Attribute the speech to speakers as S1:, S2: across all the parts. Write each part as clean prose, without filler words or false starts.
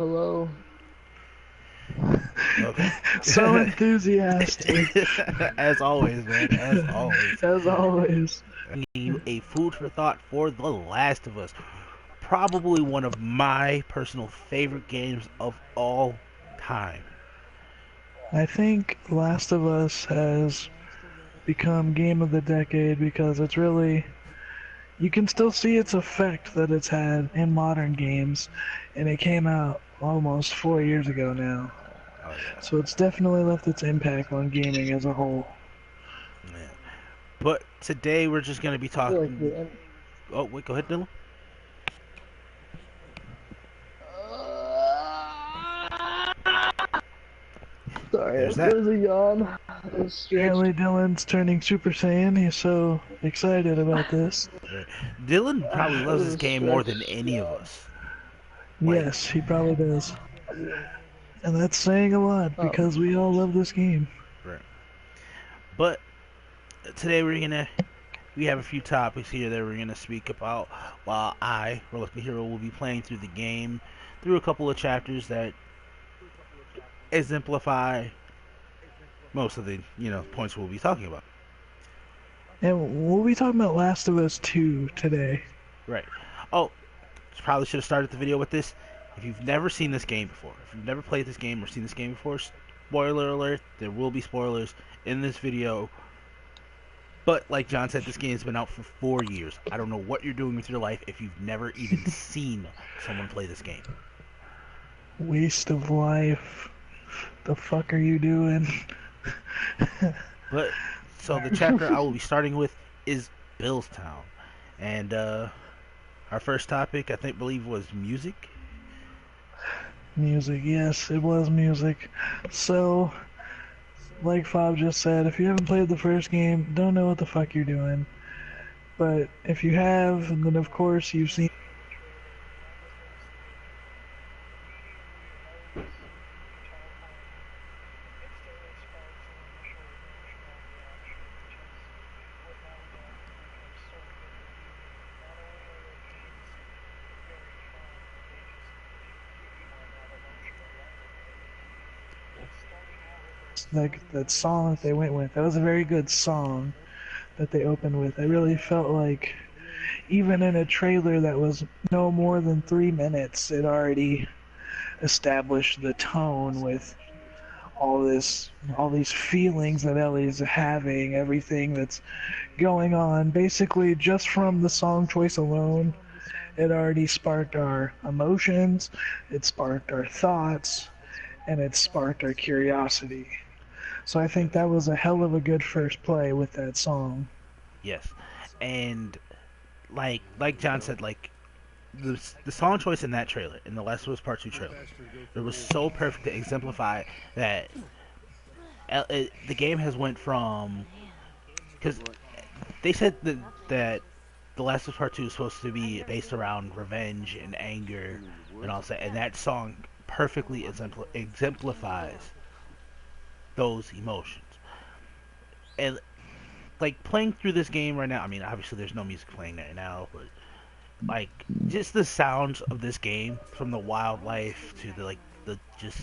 S1: Hello.
S2: Okay.
S1: So enthusiastic,
S2: As always, man. As always.
S1: as always.
S2: Giving you a food for thought for The Last of Us. Probably one of my personal favorite games of all time.
S1: I think Last of Us has become game of the decade because it's really, you can still see its effect that it's had in modern games, and it came out almost 4 years ago now.
S2: Oh, yeah.
S1: So it's definitely left its impact on gaming as a whole.
S2: Yeah. But today we're just going to be
S1: I feel like
S2: talking. Oh, wait, go ahead, Dylan.
S1: Sorry,
S2: There's
S1: there
S2: that.
S1: was a yawn. It was stretched.
S2: Right.
S1: Apparently Dylan's turning Super Saiyan. He's so excited about this.
S2: Dylan probably
S1: It
S2: loves this
S1: was
S2: game more than
S1: stretched.
S2: any of us. Like,
S1: Yes, he probably does.
S2: I mean,
S1: And that's saying a lot because we all love this game.
S2: right. But today we have a few topics here that we're gonna speak about. While I, Reluctant Hero, will be playing through the game, through a couple of chapters that exemplify most of the points we'll be talking about.
S1: And we'll be talking about Last of Us 2 today.
S2: Right. Oh, probably should have started the video with this. If you've never seen this game before, if you've never played this game or seen this game before, spoiler alert, there will be spoilers in this video. But like John said, this game has been out for 4 years. I don't know what you're doing with your life if you've never even seen someone play this game.
S1: Waste of life. The fuck are you doing?
S2: But so the chapter I will be starting with is Billstown, and our first topic believe was music.
S1: Music, yes, it was music. So, like Fob just said, if you haven't played the first game, don't know what the fuck you're doing. But if you have, then of course you've seen. Like that song that they went with. That was a very good song that they opened with. I really felt like even in a trailer that was no more than 3 minutes, it already established the tone with all these feelings that Ellie's having, everything that's going on. Basically, just from the song choice alone, it already sparked our emotions, it sparked our thoughts, and it sparked our curiosity. So I think that was a hell of a good first play with that song.
S2: Yes, and like John said, like the song choice in that trailer, in the Last of Us Part 2 trailer, it was so perfect to exemplify that the game has went from, because they said that the Last of Us Part 2 is supposed to be based around revenge and anger and all that, and that song perfectly exemplifies those emotions. And like playing through this game right now, I mean, obviously there's no music playing right now, but like just the sounds of this game, from the wildlife to the just,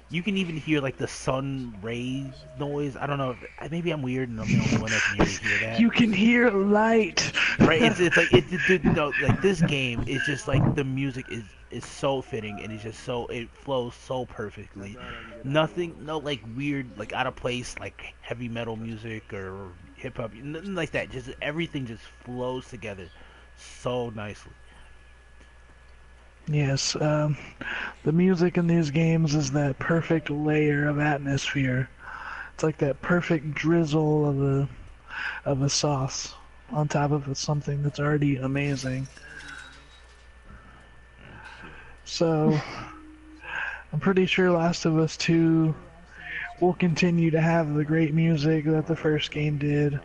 S2: you can even hear like the sun rays noise. I don't know if maybe I'm weird and I'm the only one that can really hear that.
S1: You can hear light.
S2: Right? It's like like this game is just like the music is so fitting, and it's just so, it flows so perfectly. Nothing, no like weird, like out of place, like heavy metal music or hip hop, nothing like that. Just everything just flows together so nicely.
S1: Yes, the music in these games is that perfect layer of atmosphere. It's like that perfect drizzle of a sauce on top of something that's already amazing. So, I'm pretty sure Last of Us 2 will continue to have the great music that the first game did.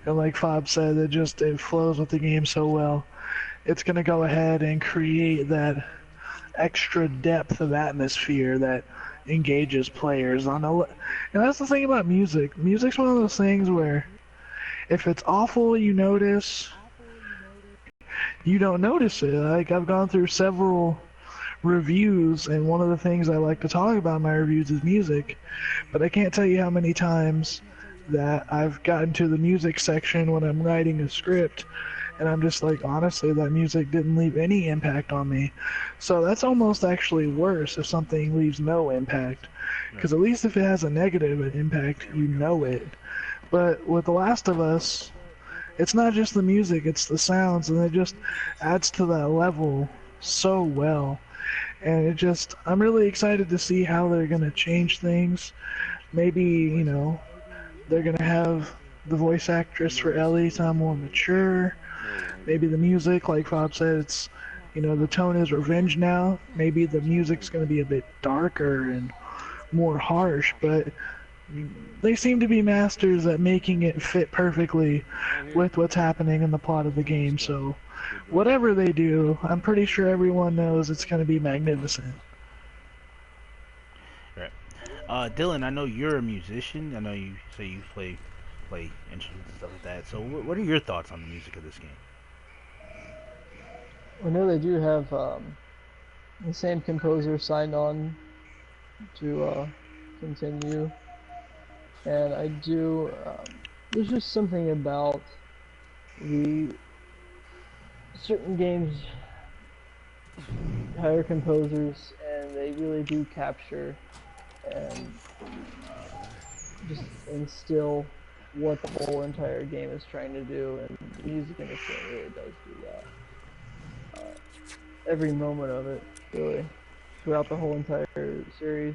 S1: And like Fob said, it flows with the game so well. It's gonna go ahead and create that extra depth of atmosphere that engages players on a. And that's the thing about music. Music's one of those things where if it's awful, you notice. You don't notice it. Like I've gone through several reviews, and one of the things I like to talk about in my reviews is music. But I can't tell you how many times that I've gotten to the music section when I'm writing a script, and I'm just like, honestly, that music didn't leave any impact on me. So that's almost actually worse if something leaves no impact. Because at least if it has a negative impact, you know it. But with The Last of Us, it's not just the music, it's the sounds, and it just adds to that level so well. And I'm really excited to see how they're going to change things. Maybe, they're going to have the voice actress for Ellie sound more mature. Maybe the music, like Bob said, the tone is revenge now. Maybe the music's going to be a bit darker and more harsh, but they seem to be masters at making it fit perfectly with what's happening in the plot of the game. So whatever they do, I'm pretty sure everyone knows it's going to be magnificent.
S2: Right. Dylan, I know you're a musician. I know you say you play instruments and stuff like that. So what are your thoughts on the music of this game?
S3: I know they do have the same composer signed on to continue, and I do. There's just something about the certain games hire composers, and they really do capture and just instill what the whole entire game is trying to do, and the music in this game really does do that. Every moment of it, really, throughout the whole entire series,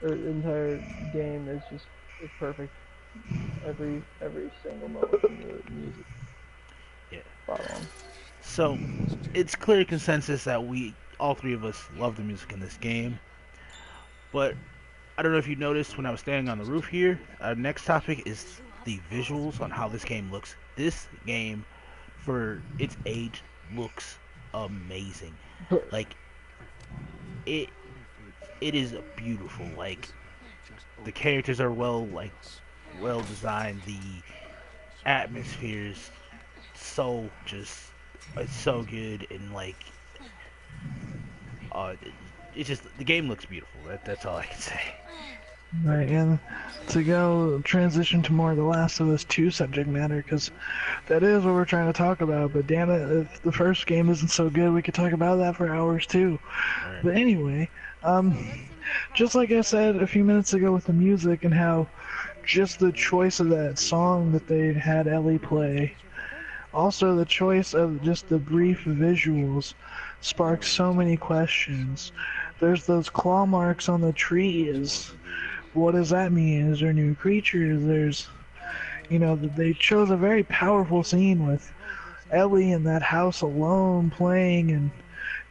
S3: or entire game is perfect. Every single moment of the music.
S2: Yeah.
S3: Spot on.
S2: So, it's clear consensus that all three of us, love the music in this game. But I don't know if you noticed when I was standing on the roof here. Our next topic is the visuals on how this game looks. This game, for its age, looks amazing. Like, it is beautiful. Like, the characters are well designed. The atmosphere's it's so good, and it's just, the game looks beautiful. That's all I can say.
S1: Right, and to go transition to more of the Last of Us 2 subject matter, because that is what we're trying to talk about, but damn it, if the first game isn't so good, we could talk about that for hours too. Right. But anyway, just like I said a few minutes ago with the music and how just the choice of that song that they had Ellie play, also the choice of just the brief visuals sparks so many questions. There's those claw marks on the trees. What does that mean? Is there new creatures? There's, they chose a very powerful scene with Ellie in that house alone playing, and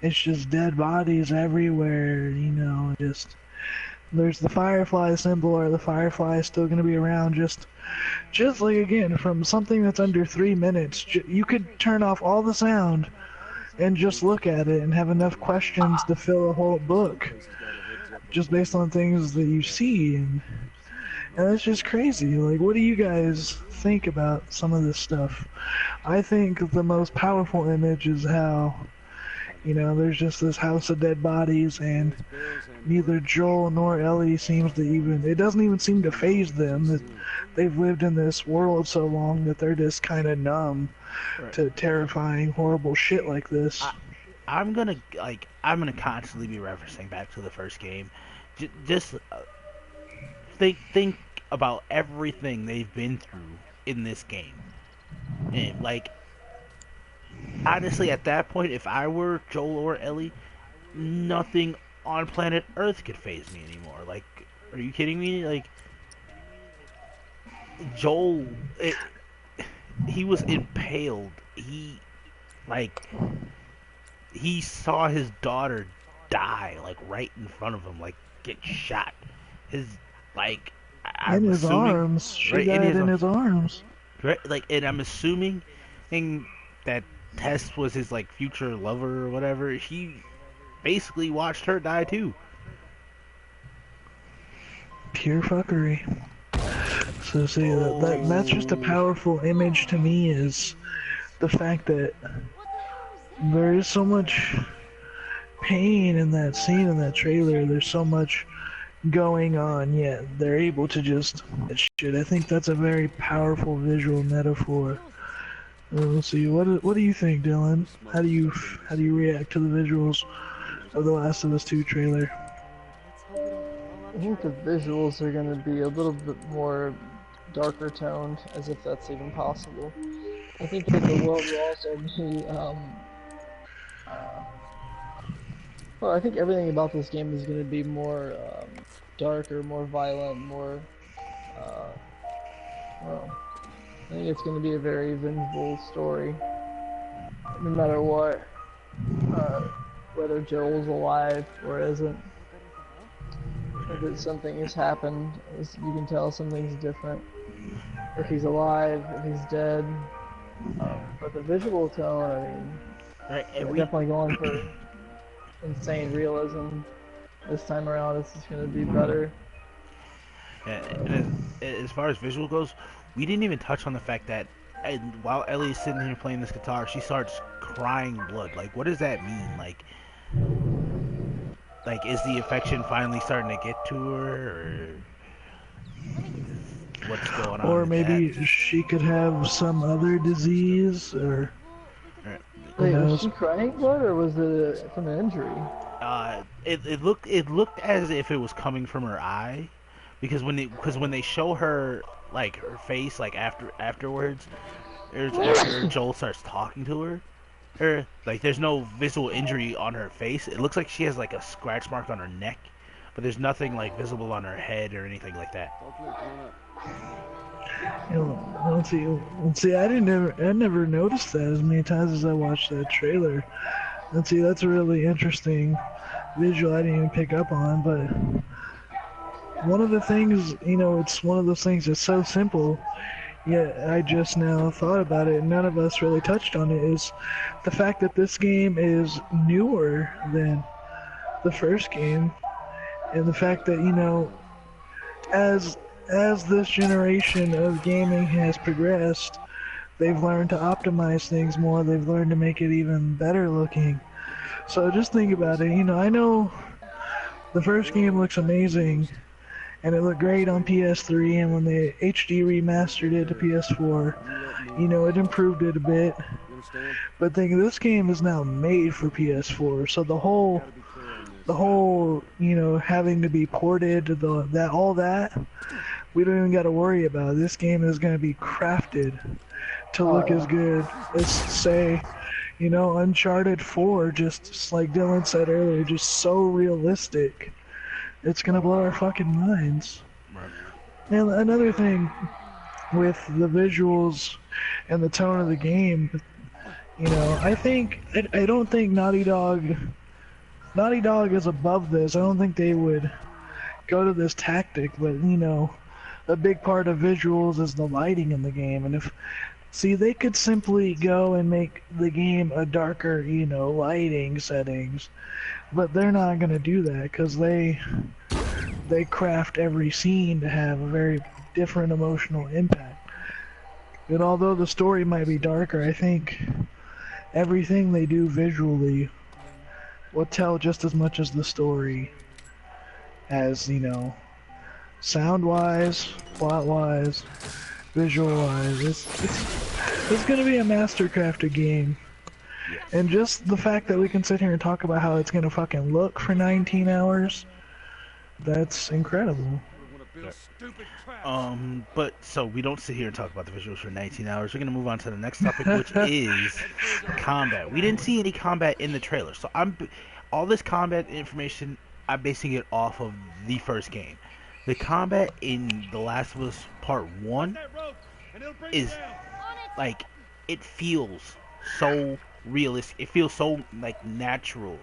S1: it's just dead bodies everywhere, there's the firefly symbol. Are the fireflies still going to be around? Just like, again, from something that's under 3 minutes, you could turn off all the sound and just look at it and have enough questions to fill a whole book, just based on things that you see, and it's just crazy. Like, what do you guys think about some of this stuff? I think the most powerful image is how, there's just this house of dead bodies, and neither Joel nor Ellie seems to it doesn't even seem to faze them that they've lived in this world so long that they're just kind of numb to terrifying, horrible shit like this.
S2: I'm gonna constantly be referencing back to the first game. Just think about everything they've been through in this game, and honestly, at that point, if I were Joel or Ellie, nothing on planet Earth could faze me anymore. Like, are you kidding me? Joel, he was impaled. He saw his daughter die, right in front of him, get shot.
S1: In his arms. She died in his arms.
S2: Right, and I'm assuming that Tess was his, future lover or whatever. He basically watched her die, too.
S1: Pure fuckery. So, see, that's just a powerful image to me, is the fact that there is so much pain in that scene in that trailer. There's so much going on, yet they're able to just shit. I think that's a very powerful visual metaphor. Let's see. What do you think, Dylan? How do you react to the visuals of the Last of Us 2 trailer?
S3: I think the visuals are going to be a little bit more darker toned, as if that's even possible. I think that the world will also be, well, I think everything about this game is going to be more darker, more violent, more, well, I think it's going to be a very vengeful story, no matter what, whether Joel's alive or isn't. If something has happened, you can tell something's different. If he's alive, if he's dead. But the visual tone, I mean, we're definitely going for insane realism. This time around, this is going to be better.
S2: And as far as visual goes, we didn't even touch on the fact that while Ellie's sitting here playing this guitar, she starts crying blood. Like, what does that mean? Like, is the affection finally starting to get to her, or what's going on?
S1: Or maybe she could have some other disease, or...
S3: Wait, was she crying blood, or was it from an injury?
S2: It looked as if it was coming from her eye, because when they show her, like, her face, like, afterwards, after Joel starts talking to her, like, there's no visual injury on her face. It looks like she has, like, a scratch mark on her neck, but there's nothing, like, visible on her head or anything like that.
S1: Let's see. I never noticed that as many times as I watched that trailer. Let's see. That's a really interesting visual I didn't even pick up on. But one of the things, it's one of those things that's so simple. Yet I just now thought about it, and none of us really touched on it, is the fact that this game is newer than the first game, and the fact that, as this generation of gaming has progressed, they've learned to optimize things more, they've learned to make it even better looking. So just think about it, I know the first game looks amazing, and it looked great on PS3, and when they HD remastered it to PS4, it improved it a bit. But this game is now made for PS4, so the whole, having to be ported, all that, we don't even got to worry about. This game is going to be crafted to look as good as, say, Uncharted 4, just like Dylan said earlier, just so realistic. It's gonna blow our fucking minds.
S2: Right.
S1: And another thing with the visuals and the tone of the game, I don't think Naughty Dog is above this. I don't think they would go to this tactic, but a big part of visuals is the lighting in the game, and they could simply go and make the game a darker, lighting settings. But they're not going to do that because they craft every scene to have a very different emotional impact. And although the story might be darker, I think everything they do visually will tell just as much as the story, as, sound-wise, plot-wise, visual-wise. It's going to be a master-crafted game. And just the fact that we can sit here and talk about how it's gonna fucking look for 19 hours, that's incredible.
S2: But so we don't sit here and talk about the visuals for 19 hours. We're gonna move on to the next topic, which is combat. We didn't see any combat in the trailer, so all this combat information, I'm basing it off of the first game. The combat in The Last of Us Part 1 is, like, it feels so realistic. It feels so, like, natural.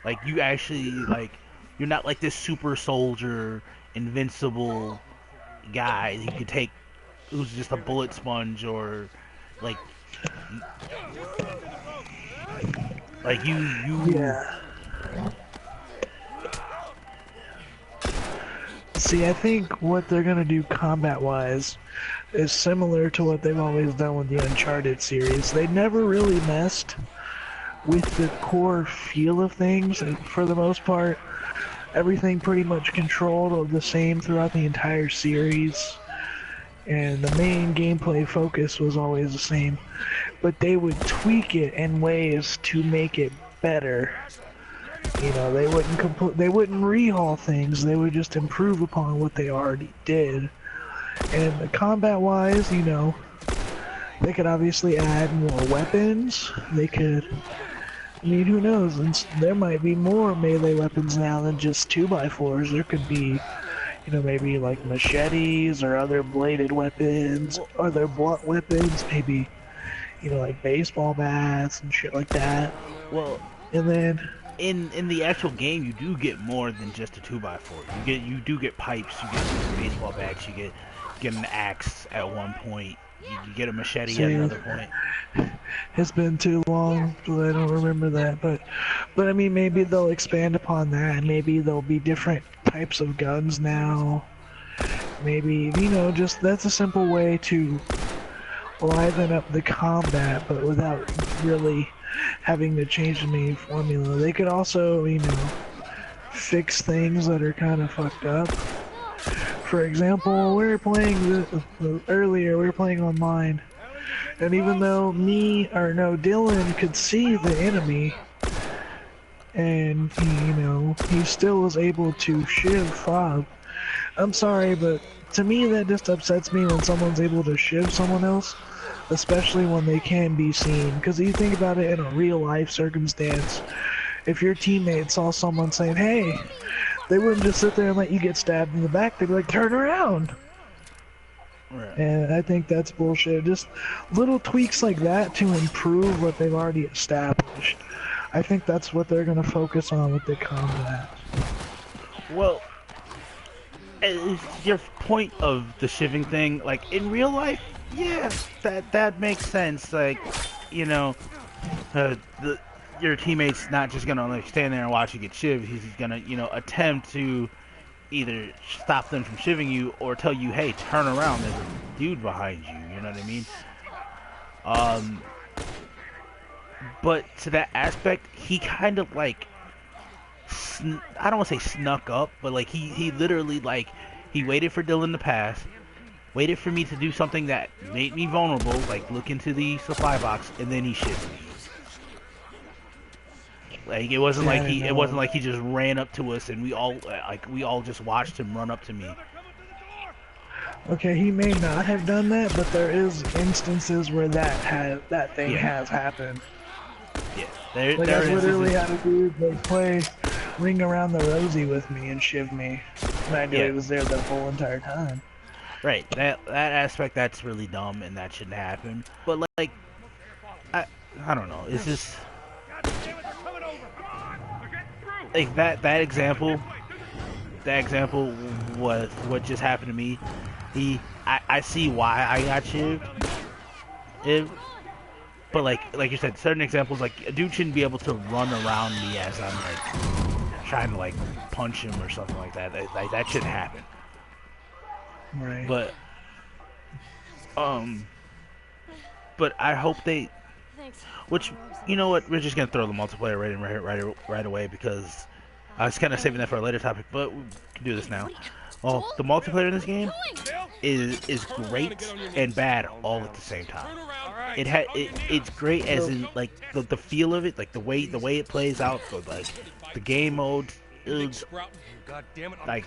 S2: Like, you actually, like, you're not like this super soldier, invincible guy you could take who's just a bullet sponge, or like you
S1: Yeah. See, I think what they're gonna do combat-wise is similar to what they've always done with the Uncharted series. They never really messed with the core feel of things, and for the most part, everything pretty much controlled the same throughout the entire series, and the main gameplay focus was always the same, but they would tweak it in ways to make it better. You know, they wouldn't rehaul things, they would just improve upon what they already did. And combat-wise, you know, they could obviously add more weapons. They could, I mean, who knows? And there might be more melee weapons now than just 2x4s. There could be, you know, maybe like machetes or other bladed weapons, other blunt weapons, maybe, you know, like baseball bats and shit like that.
S2: Well,
S1: And then
S2: in the actual game, you do get more than just a 2x4. You do get pipes, you get baseball bats, you get an axe at one point, you get a machete at another point.
S1: It's been too long, so I don't remember that. But I mean, maybe they'll expand upon that. Maybe there'll be different types of guns now. Maybe, you know, just that's a simple way to liven up the combat, but without really having to change the main formula. They could also, you know, fix things that are kind of fucked up. For example, we were playing earlier. We were playing online, and even though Dylan could see the enemy, and he still was able to shiv Fob. I'm sorry, but to me that just upsets me when someone's able to shiv someone else, especially when they can be seen. Because you think about it in a real life circumstance, if your teammate saw someone saying, "Hey," they wouldn't just sit there and let you get stabbed in the back. They'd be like, "Turn around."
S2: Right.
S1: And I think that's bullshit. Just little tweaks like that to improve what they've already established. I think that's what they're going to focus on with the combat.
S2: Well, your point of the shivving thing, like in real life, yeah, that makes sense. Like, you know, your teammate's not just gonna like stand there and watch you get shivved. He's gonna, you know, attempt to either stop them from shivving you or tell you, "Hey, turn around. There's a dude behind you." You know what I mean? But to that aspect, he kind of like, I don't want to say snuck up, but like he literally like, he waited for Dylan to pass, waited for me to do something that made me vulnerable, like look into the supply box, and then he shivved me. Like it wasn't like he just ran up to us and we all just watched him run up to me.
S1: Okay, he may not have done that, but there is instances where that thing has happened.
S2: Yeah,
S1: Like I literally had a dude like play Ring Around the Rosie with me and shiv me, and I knew he was there the whole entire time.
S2: Right, that aspect, that's really dumb and that shouldn't happen. But like, I don't know. It's just like that example was what just happened to me. I see why I got shivved. But like you said, certain examples, like a dude shouldn't be able to run around me as I'm like trying to like punch him or something like that. Like that shouldn't happen.
S1: Right.
S2: But I hope they. Which, you know what, we're just gonna throw the multiplayer rating right away because I was kind of saving that for a later topic, but we can do this now. Well, the multiplayer in this game is great and bad all at the same time. It's great as in like the feel of it, like the way it plays out, so like the game mode, like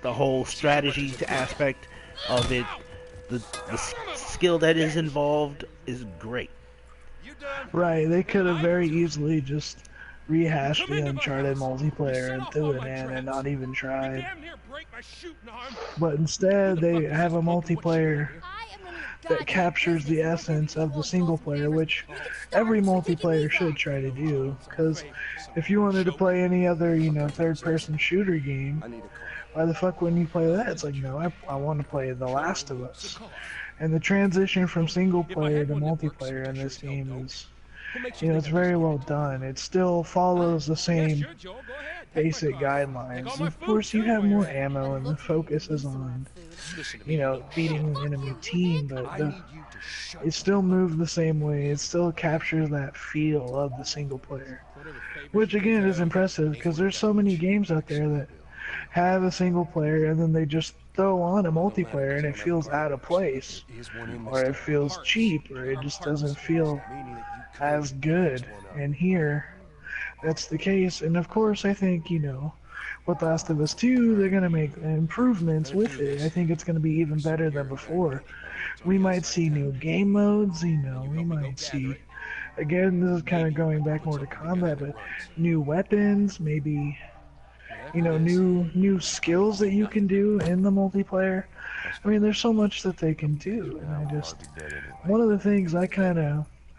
S2: the whole strategy aspect of it, the skill that is involved is great.
S1: Right, they could have very easily just rehashed the Uncharted multiplayer and threw it in and not even tried. But instead, they have a multiplayer that captures the essence of the single player, which every multiplayer should try to do. Because if you wanted to play any other, third-person shooter game, why the fuck wouldn't you play that? It's like, no, I want to play The Last of Us. And the transition from single player to multiplayer in this game is, it's very well done. It still follows the same basic guidelines. Of course, you have more ammo and the focus is on, beating an enemy team, but it still moves the same way. It still captures that feel of the single player. Which again is impressive because there's so many games out there that have a single player and then they just throw on a multiplayer and it feels out of place. Or it feels cheap or it just doesn't feel as good. And here, that's the case. And of course, I think, with Last of Us 2, they're going to make improvements with it. I think it's going to be even better than before. We might see new game modes, we might see, again, this is kind of going back more to combat, but new weapons, maybe, new skills that you can do in the multiplayer. I mean, there's so much that they can do, and one of the things I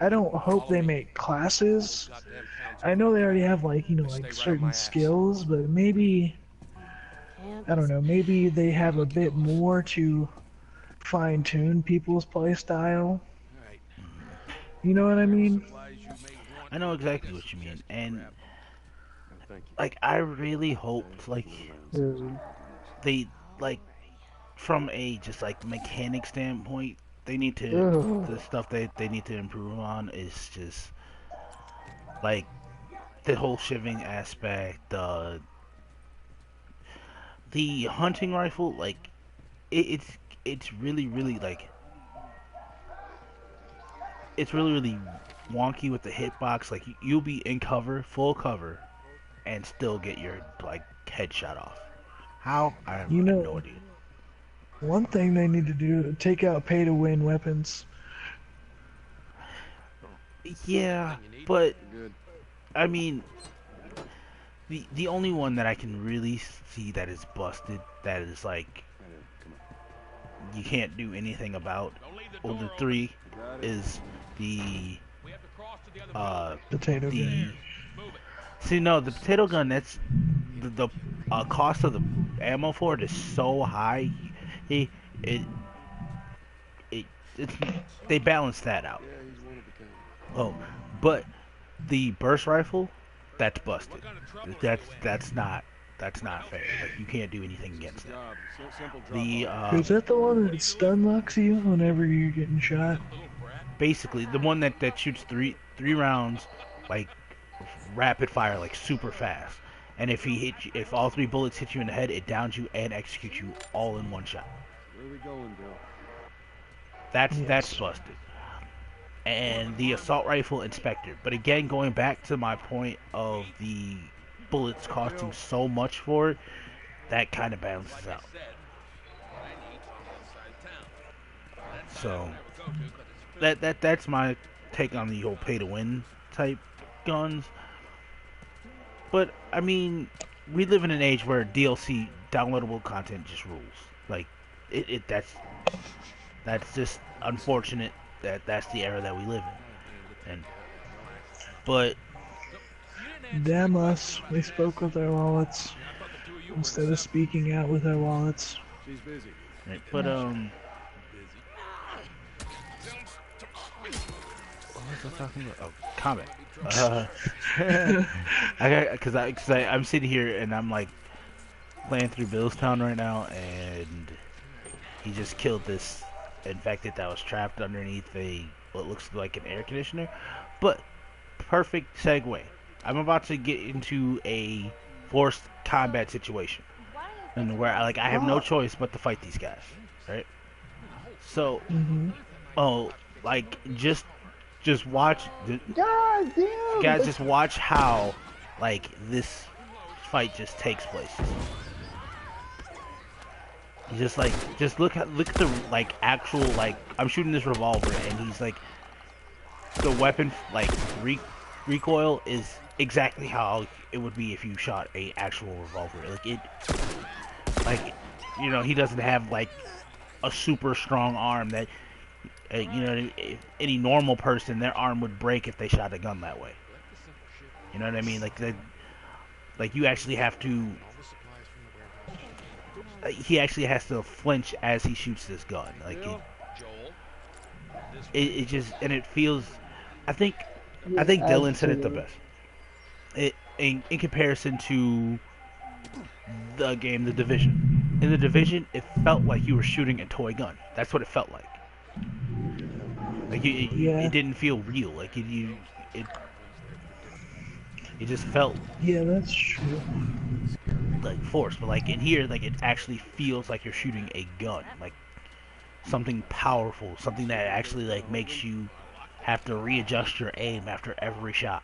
S1: don't hope they make classes. I know they already have, like certain skills, but maybe, I don't know, maybe they have a bit more to fine-tune people's playstyle. You know what I mean?
S2: I know exactly what you mean, and like I really hoped they like from a just like mechanic standpoint, they need to the stuff they need to improve on is just like the whole shivving aspect, the hunting rifle, like it's really like it's really wonky with the hitbox. Like you'll be in cover, full cover, and still get your like head shot off. How? I have no idea.
S1: One thing they need to do, take out pay-to-win weapons.
S2: Yeah, but I mean, the only one that I can really see that is busted, that is like you can't do anything about, of the three, is the
S1: potato gun.
S2: See, no, the potato gun. That's the cost of the ammo for it is so high. It it's they balance that out. Oh, but the burst rifle, that's busted. That's not fair. Like you can't do anything against it.
S1: Is that the one that stun locks you whenever you're getting shot?
S2: Basically, the one that shoots three rounds, like rapid fire, like super fast. And if all three bullets hit you in the head, it downs you and executes you all in one shot.
S4: Where are we going, Bill?
S2: That's busted. And the assault rifle inspector. But again, going back to my point of the bullets costing so much for it, that kind of balances out. So that's my take on the whole pay to win type guns. But I mean, we live in an age where DLC downloadable content just rules. Like that's just unfortunate that's the era that we live in. But
S1: damn us, we spoke with our wallets instead of speaking out with our wallets.
S4: She's busy.
S2: Right, but what was I talking about? Oh, combat. I'm sitting here and I'm like playing through Billstown right now, and he just killed this infected that was trapped underneath what looks like an air conditioner. But perfect segue. I'm about to get into a forced combat situation, and where I have no choice but to fight these guys, right? So, just watch.
S3: God damn!
S2: Guys, just watch how this fight just takes place. Just look at the actual I'm shooting this revolver and he's the weapon recoil is exactly how it would be if you shot a actual revolver. He doesn't have a super strong arm that any normal person, their arm would break if they shot a gun that way. You know what I mean? You actually have to. He actually has to flinch as he shoots this gun. It just, and it feels. I think Dylan said it the best. in comparison to the game The Division. In The Division, it felt like you were shooting a toy gun. That's what it felt like. Like it
S1: Yeah,
S2: didn't feel real. Like it it just felt
S1: yeah, that's true.
S2: like forced. But like in here, like it actually feels like you're shooting a gun, like something powerful, something that actually like makes you have to readjust your aim after every shot.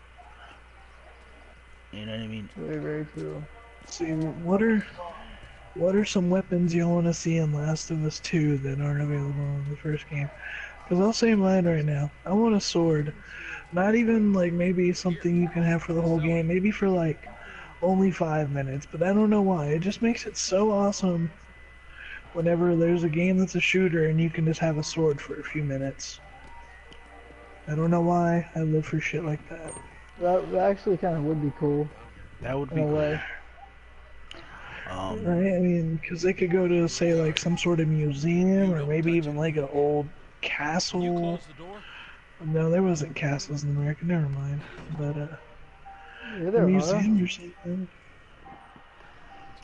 S2: You know what I mean?
S3: Very, very true.
S1: See, what are some weapons you want to see in Last of Us 2 that aren't available in the first game? Because I'll say mine right now. I want a sword. Not even like maybe something you can have for the whole game. Maybe for like only 5 minutes. But I don't know why. It just makes it so awesome whenever there's a game that's a shooter and you can just have a sword for a few minutes. I don't know why. I live for shit like that.
S3: That actually kind of would be cool
S2: That would
S3: in
S2: be
S3: a
S2: cool.
S3: way.
S1: Right? I mean, because they could go to, say, like some sort of museum or maybe even like an old castle. No, there wasn't castles in America, never mind. But,
S3: Yeah,
S1: a
S3: there are.
S1: museum or something.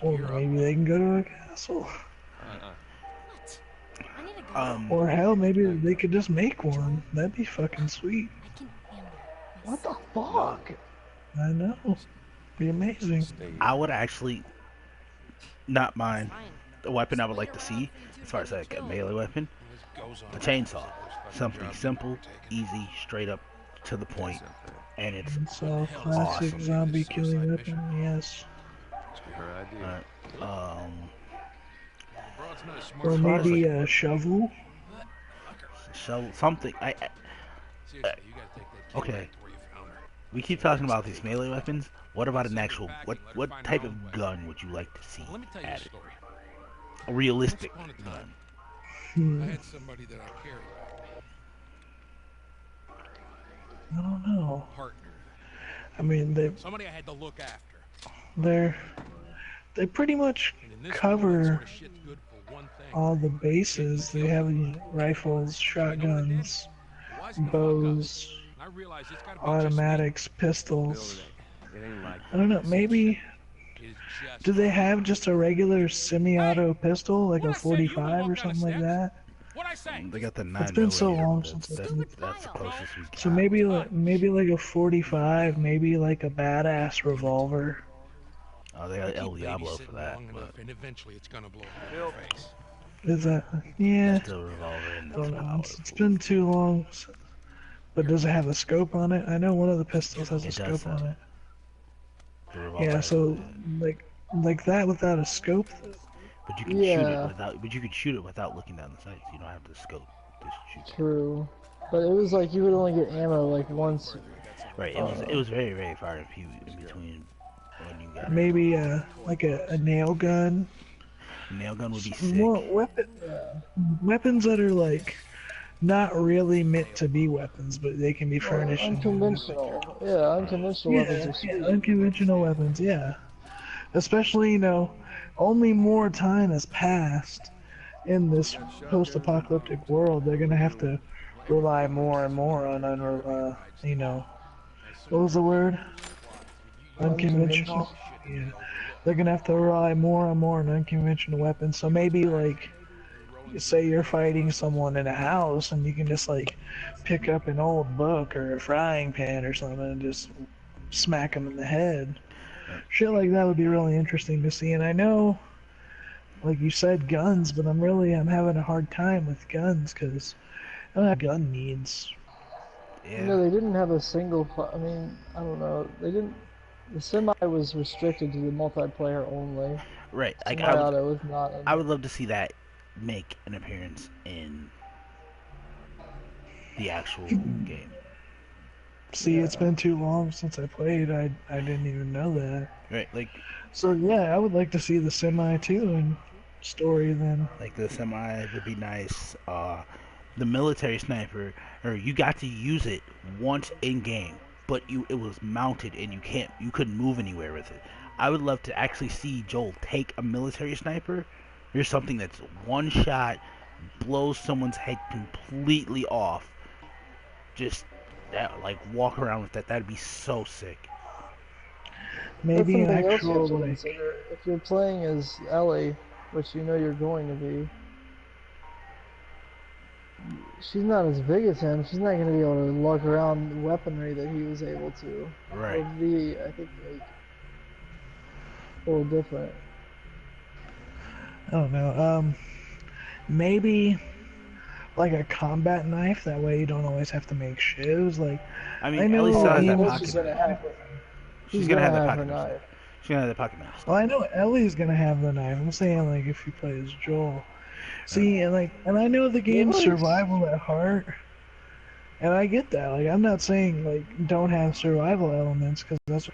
S1: Or maybe they can go to a castle. Or hell, maybe they could just make one. That'd be fucking sweet.
S3: What the fuck?
S1: I know. Be amazing.
S2: I would actually not mind the weapon I would like to see, as far as like a melee weapon, a chainsaw. Something simple, easy, straight up to the point, and it's
S1: So, classic
S2: awesome.
S1: zombie killing weapon, yes. Or
S2: As far as
S1: maybe
S2: like
S1: a shovel.
S2: something, okay. We keep talking about these melee weapons. What about an actual? What type of gun would you like to see added? A realistic gun.
S1: Hmm. I don't know. I mean, they're they pretty much cover all the bases. They have rifles, shotguns, bows, automatics, pistols. I don't know, maybe do they have just a regular semi-auto pistol, like a 45 or something like that?
S2: They got the
S1: It's
S2: 9
S1: been so
S2: millimeter,
S1: long
S2: but
S1: since I
S2: that's
S1: played.
S2: that's the closest we
S1: So
S2: got.
S1: maybe like a 45, maybe like a badass revolver.
S2: Oh, they got El Diablo for that, but
S1: Is that? Yeah,
S2: that's the revolver and
S1: I
S2: it's
S1: don't know. It's
S2: powerful.
S1: been too long. But does it have a scope on it? I know one of the pistols has a
S2: It does
S1: scope on
S2: though.
S1: it.
S2: The revolver
S1: Yeah,
S2: has
S1: so like that without a scope.
S2: but you can shoot it
S3: Yeah,
S2: without. But you can shoot it without looking down the sights. You don't have to scope. Just shoot it.
S3: true. But it was like you would only get ammo like once.
S2: Right. It was very very far and few in between when you got it.
S1: Maybe like a nail gun.
S2: A nail gun would be
S1: More
S2: sick.
S1: weapons that are like not really meant to be weapons, but they can be
S3: Well,
S1: furnished into a weapon.
S3: unconventional. Yeah, unconventional weapons
S1: Yeah,
S3: are
S1: yeah,
S3: sweet.
S1: unconventional weapons. Yeah, especially only more time has passed in this post-apocalyptic world. They're gonna have to rely more and more on what was the word? Unconventional.
S3: Unconventional.
S1: Yeah, they're gonna have to rely more and more on unconventional weapons. So maybe like, say you're fighting someone in a house, and you can just like pick up an old book or a frying pan or something and just smack them in the head. Shit like that would be really interesting to see. And I know, like you said, guns, but I'm having a hard time with guns because I don't have gun needs.
S2: Yeah.
S3: They didn't have a single. I mean, I don't know. They didn't. The semi was restricted to the multiplayer only.
S2: Right. Like
S3: Semi-auto was not.
S2: I would love to see that make an appearance in the actual game.
S1: See, it's been too long since I played. I didn't even know that.
S2: Right.
S1: So yeah, I would like to see the semi too in story then.
S2: Like the semi would be nice. The military sniper, or you got to use it once in game, but it was mounted and you couldn't move anywhere with it. I would love to actually see Joel take a military sniper. Here's something that's one shot, blows someone's head completely off. Just that, like walk around with that. That'd be so sick.
S3: That's
S1: Maybe
S3: something else you have
S1: actual
S3: to
S1: like
S3: consider. If you're playing as Ellie, which you know you're going to be, she's not as big as him. She's not going to be able to lug around weaponry that he was able to.
S2: Right.
S3: It'll be, I think, like a little different.
S1: I don't know. Maybe like a combat knife. That way you don't always have to make shoes. Like
S2: I
S1: I
S2: mean, Ellie
S1: know
S2: still
S3: Oh,
S2: has
S3: of
S2: that
S3: course
S1: games.
S3: she's
S2: pocket
S3: gonna
S2: knife.
S3: have her.
S2: She's
S3: She's
S2: gonna
S3: gonna
S2: have that
S3: have her
S2: pocket knife still.
S3: knife.
S2: She's gonna have that pocket knife
S1: Well,
S2: still.
S1: I know Ellie's gonna have the knife. I'm saying like if you play as Joel.
S2: Right.
S1: See, and I know the game's
S3: Really?
S1: survival at heart, and I get that. Like I'm not saying like don't have survival elements because that's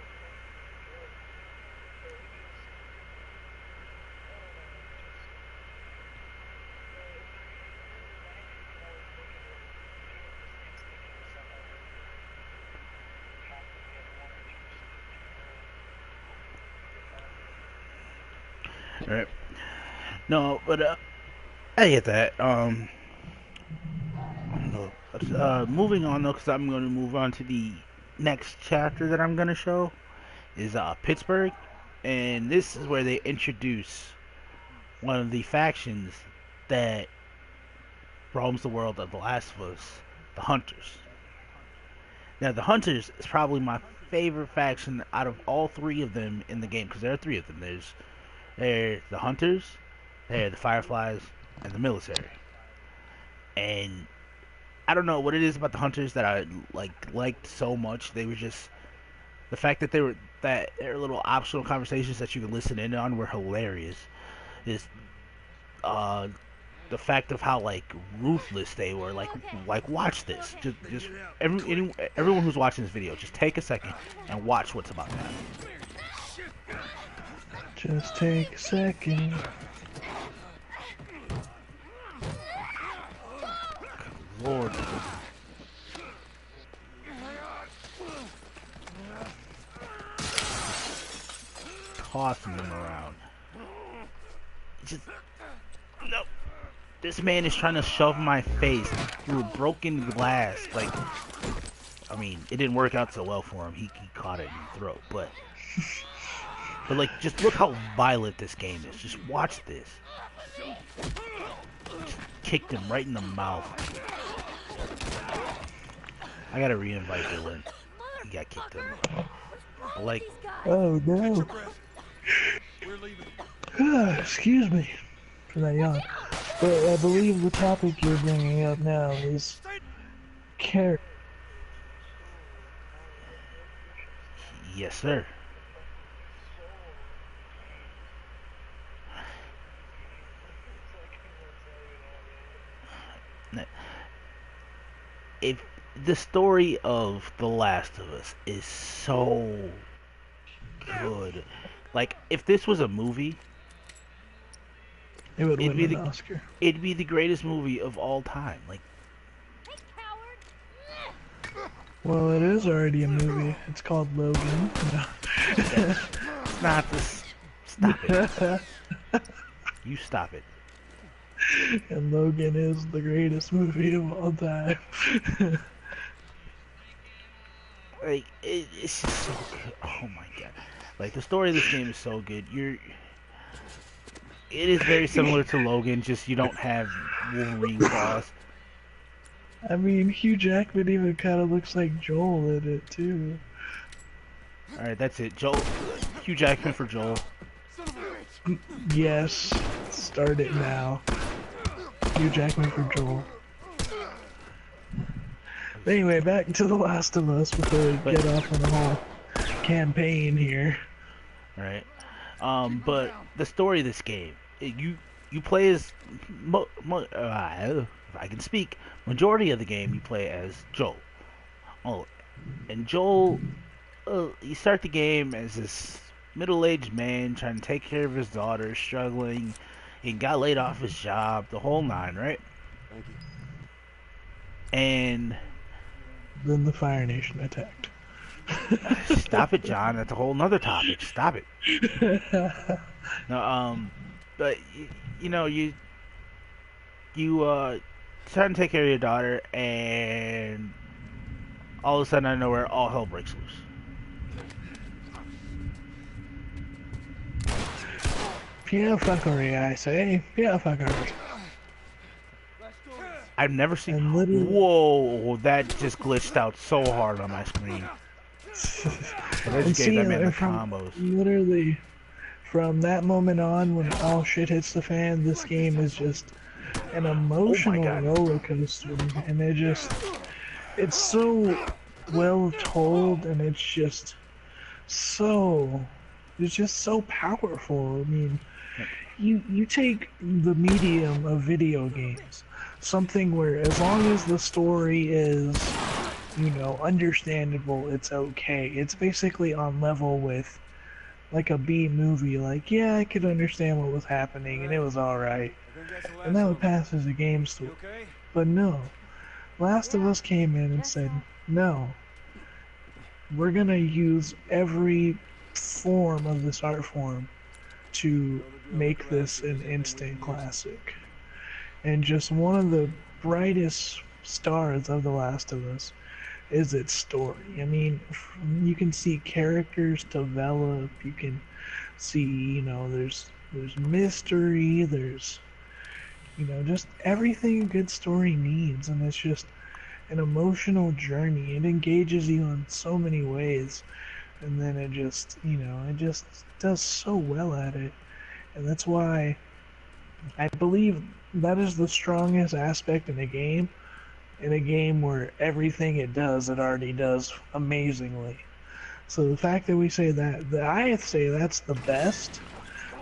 S2: Right. No, but I get that. No. Moving on though, because I'm going to move on to the next chapter that I'm going to show is Pittsburgh, and this is where they introduce one of the factions that roams the world of The Last of Us, the Hunters. Now, the Hunters is probably my favorite faction out of all three of them in the game, because there are three of them. They're the Hunters, they're the Fireflies, and the military. And I don't know what it is about the Hunters that I liked so much. They were just the fact that their little optional conversations that you could listen in on were hilarious. Is uh the fact of how like ruthless they were. Like watch this. Just everyone who's watching this video, just take a second and watch what's about to happen.
S1: just take a second.
S2: Lord, tossing them around. Just no. This man is trying to shove my face through broken glass. Like, I mean, it didn't work out so well for him. He caught it in the throat, but like, just look how violent this game is. Just watch this. Just kicked him right in the mouth. I gotta re-invite Dylan. He got kicked in. But like,
S1: Oh no. Excuse me for that yawn. But I believe the topic you're bringing up now is care.
S2: yes, sir. If the story of The Last of Us is so good, like if this was a movie,
S1: It would
S2: it'd
S1: win
S2: be
S1: an
S2: the
S1: Oscar.
S2: it'd be the greatest movie of all time. Like,
S1: Well, it is already a movie. It's called Logan. No.
S2: it's not this. Stop it. You stop it.
S1: And Logan is the greatest movie of all time.
S2: Like it's just so good. Oh my god! Like the story of this game is so good. It is very similar to Logan. Just you don't have Wolverine claws.
S1: I mean, Hugh Jackman even kind of looks like Joel in it, too.
S2: All right, that's it. Joel, Hugh Jackman for Joel.
S1: Yes, start it now. Hugh Jackman for Joel. But anyway, back to The Last of Us before we get off on the whole campaign here.
S2: All right. But the story of this game, you play as if I can speak. Majority of the game you play as Joel. Oh, and Joel, you start the game as this middle-aged man trying to take care of his daughter, struggling. He got laid off his job, the whole nine, right?
S4: Thank you.
S2: And
S1: Then the Fire Nation attacked.
S2: stop it, John. That's a whole nother topic. Stop it. No, but you know you trying to take care of your daughter, and all of a sudden out of nowhere, all hell breaks loose.
S1: fuckery, I say. Yeah, fuckery.
S2: I've never seen.
S1: And literally,
S2: Whoa, that just glitched out so hard on my screen. But I
S1: and
S2: just gave that
S1: seeing
S2: man the
S1: it from
S2: combos.
S1: literally from that moment on, when all shit hits the fan, this game is just an
S2: Oh my
S1: emotional
S2: god.
S1: roller coaster, and it's so well told, and so it's just so powerful. I mean, you take the medium of video games, something where as long as the story is, understandable, it's okay. It's basically on level with like a B movie. Like, yeah, I could understand what was happening and it was alright. And that would pass as a game story. But no, Last of Us came in and said, no, we're gonna use every form of this art form to make this an instant classic. And just one of the brightest stars of The Last of Us is its story. I mean, you can see characters develop, you can see, there's mystery, there's, just everything a good story needs, and it's just an emotional journey. It engages you in so many ways, and then it just does so well at it. And that's why I believe that is the strongest aspect in a game where everything it does, it already does amazingly. So the fact that we say that I say that's the best,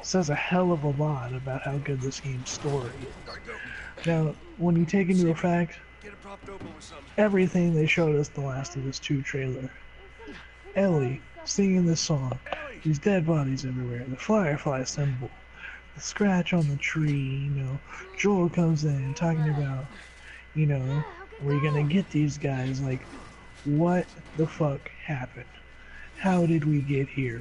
S1: says a hell of a lot about how good this game's story is. Now, when you take into effect everything they showed us the Last of Us 2 trailer, Ellie singing this song, these dead bodies everywhere, the firefly symbol, the scratch on the tree, Joel comes in talking about, we're gonna get these guys, like, what the fuck happened? How did we get here?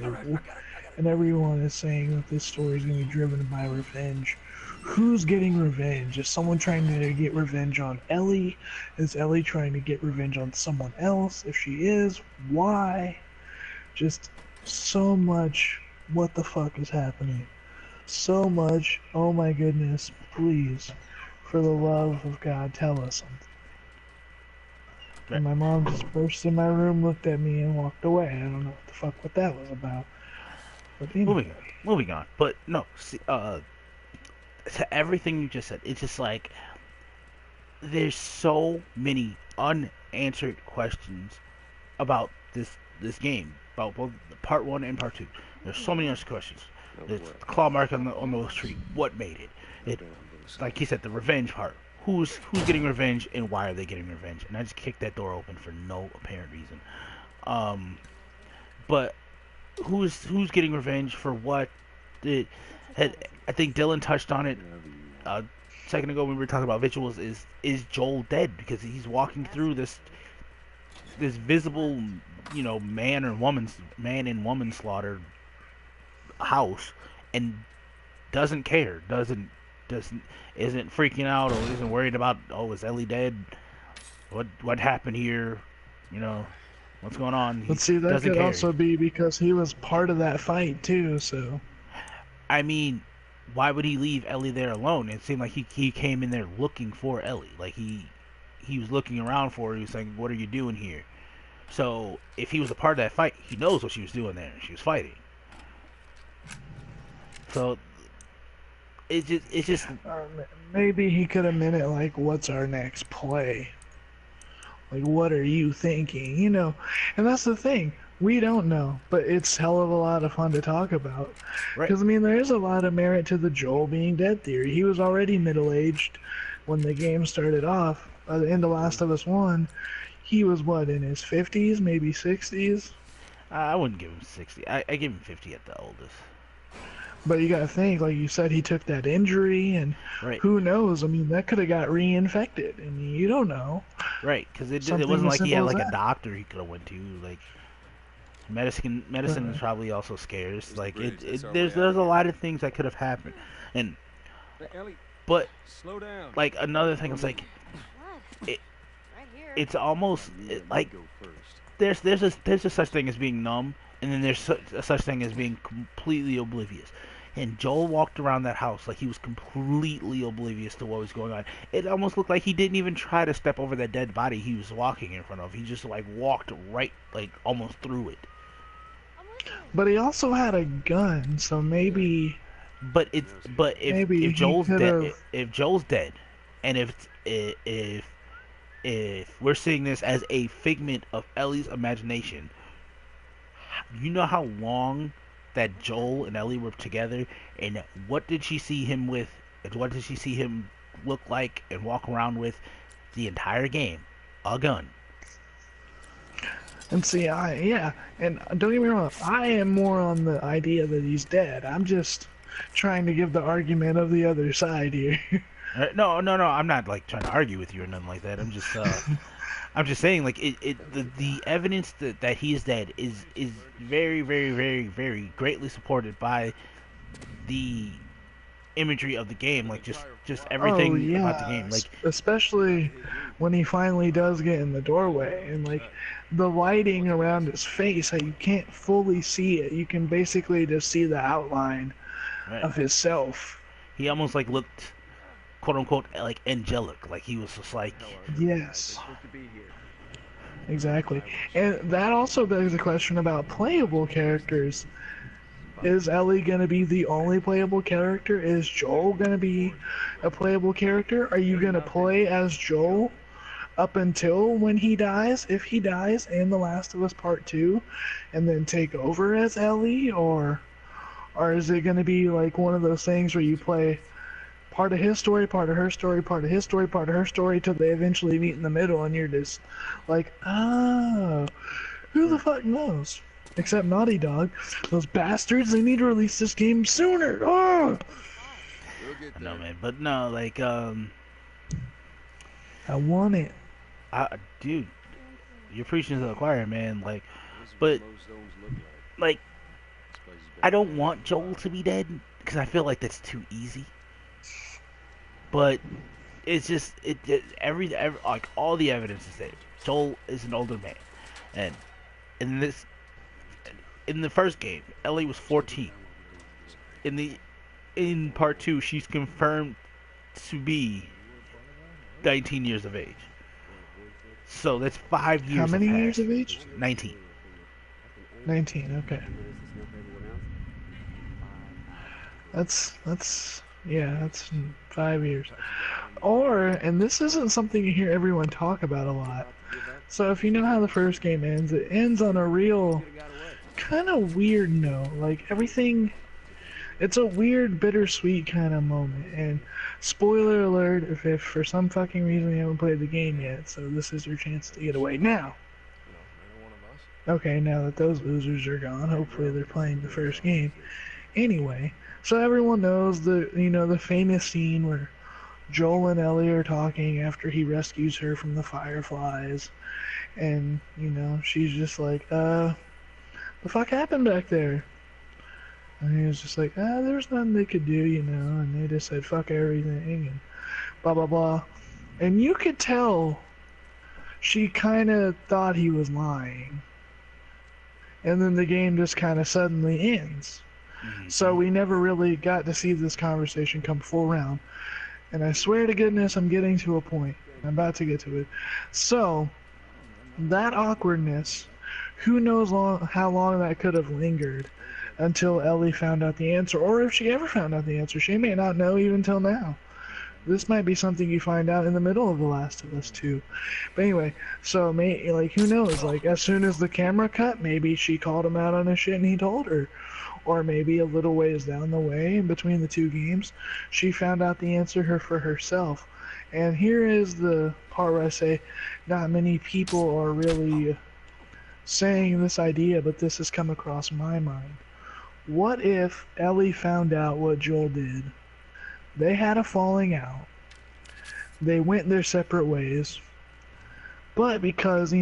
S1: And everyone is saying that this story is gonna be driven by revenge. Who's getting revenge? Is someone trying to get revenge on Ellie? Is Ellie trying to get revenge on someone else? If she is, why? Just so much what the fuck is happening. So much, oh my goodness, please, for the love of God, tell us something. And my mom just burst in my room, looked at me, and walked away. I don't know what that was about. But anyway.
S2: Moving on. But no, see, to everything you just said, it's just like there's so many unanswered questions about this game, about both part one and part two. There's so many unanswered questions. There's the claw mark on the tree. What made it? Like he said, the revenge part. Who's getting revenge and why are they getting revenge? And I just kicked that door open for no apparent reason. But who's getting revenge for what? I think Dylan touched on it a second ago when we were talking about visuals. Is Joel dead because he's walking through this visible, man and woman slaughtered house and doesn't care, isn't freaking out or isn't worried about, oh, is Ellie dead? What happened here? What's going on?
S1: But see, that could also be because he was part of that fight too, so.
S2: I mean, why would he leave Ellie there alone? It seemed like he came in there looking for Ellie. Like he was looking around for her. He was saying, what are you doing here? So if he was a part of that fight, he knows what she was doing there. She was fighting. So it's just
S1: maybe he could have meant it like, what's our next play? Like, what are you thinking? And that's the thing. We don't know, but it's hell of a lot of fun to talk about. Because,
S2: right.
S1: there is a lot of merit to the Joel being dead theory. He was already middle-aged when the game started off. In The Last of Us 1, he was, in his 50s, maybe 60s?
S2: I wouldn't give him 60. I give him 50 at the oldest.
S1: But you gotta think, like you said, he took that injury, and who knows? That could have got reinfected, and you don't know.
S2: Right, because it wasn't like he had like a doctor he could have went to. Like medicine is probably also scarce. Like there's a lot of things that could have happened, but like another thing is like it's almost like there's a such thing as being numb, and then there's a such thing as being completely oblivious. and Joel walked around that house like he was completely oblivious to what was going on. It almost looked like he didn't even try to step over that dead body he was walking in front of. He just like walked right, like almost through it.
S1: But he also had a gun, so maybe
S2: But
S1: maybe
S2: if
S1: he
S2: Joel's
S1: could
S2: dead,
S1: have.
S2: if Joel's dead, and if we're seeing this as a figment of Ellie's imagination, you know how long that Joel and Ellie were together, and what did she see him with, and what did she see him look like and walk around with the entire game? A gun.
S1: And see, yeah, and don't get me wrong, I am more on the idea that he's dead. I'm just trying to give the argument of the other side here.
S2: No, no, no. I'm not like trying to argue with you or nothing like that. I'm just saying like the evidence that he is dead is very, very, very, very greatly supported by the imagery of the game, like just
S1: Oh
S2: everything about the
S1: yeah,
S2: game. Like
S1: especially when he finally does get in the doorway and like the lighting around his face, how you can't fully see it. You can basically just see the outline
S2: right,
S1: of his self.
S2: he almost like looked quote unquote like angelic, like he was just like
S1: Yes, exactly. And that also begs the question about playable characters. Is Ellie gonna be the only playable character? Is Joel gonna be a playable character? Are you gonna play as Joel up until when he dies, if he dies in The Last of Us Part 2, and then take over as Ellie? Or is it gonna be like one of those things where you play part of his story, part of her story, part of his story, part of her story, till they eventually meet in the middle, and you're just like, oh, who the fuck knows? Except Naughty Dog. Those bastards, they need to release this game sooner. Oh!
S2: I know, man, but no, like
S1: I want it.
S2: dude, you're preaching to the choir, man. Like, but like I don't want Joel to be dead because I feel like that's too easy. But it's just every like all the evidence is there. Joel is an older man, and in this in the first game, Ellie was 14. In part two, she's confirmed to be 19 years of age. So that's 5 years
S1: How many
S2: have
S1: years
S2: passed.
S1: of age?
S2: 19.
S1: 19, okay. That's 5 years. Or, and this isn't something you hear everyone talk about a lot. So if you know how the first game ends, it ends on a real kind of weird note. Like everything, it's a weird, bittersweet kind of moment. And spoiler alert, if for some fucking reason you haven't played the game yet, so this is your chance to get away now. Okay, now that those losers are gone, hopefully they're playing the first game. Anyway, so everyone knows the famous scene where Joel and Ellie are talking after he rescues her from the fireflies, and she's just like, the fuck happened back there? And he was just like, there's nothing they could do, and they just said fuck everything and blah blah blah. And you could tell she kind of thought he was lying. And then the game just kind of suddenly ends.
S2: Mm-hmm.
S1: So we never really got to see this conversation come full round. And I swear to goodness I'm getting to a point. I'm about to get to it. So, that awkwardness, who knows how long that could have lingered until Ellie found out the answer. Or if she ever found out the answer. She may not know even till now. This might be something you find out in the middle of The Last of Us 2. But anyway, so who knows? Like, as soon as the camera cut, maybe she called him out on his shit and he told her. Or maybe a little ways down the way, in between the two games, she found out the answer for herself. And here is the part where I say, not many people are really saying this idea, but this has come across my mind. What if Ellie found out what Joel did? They had a falling out. They went their separate ways. But because,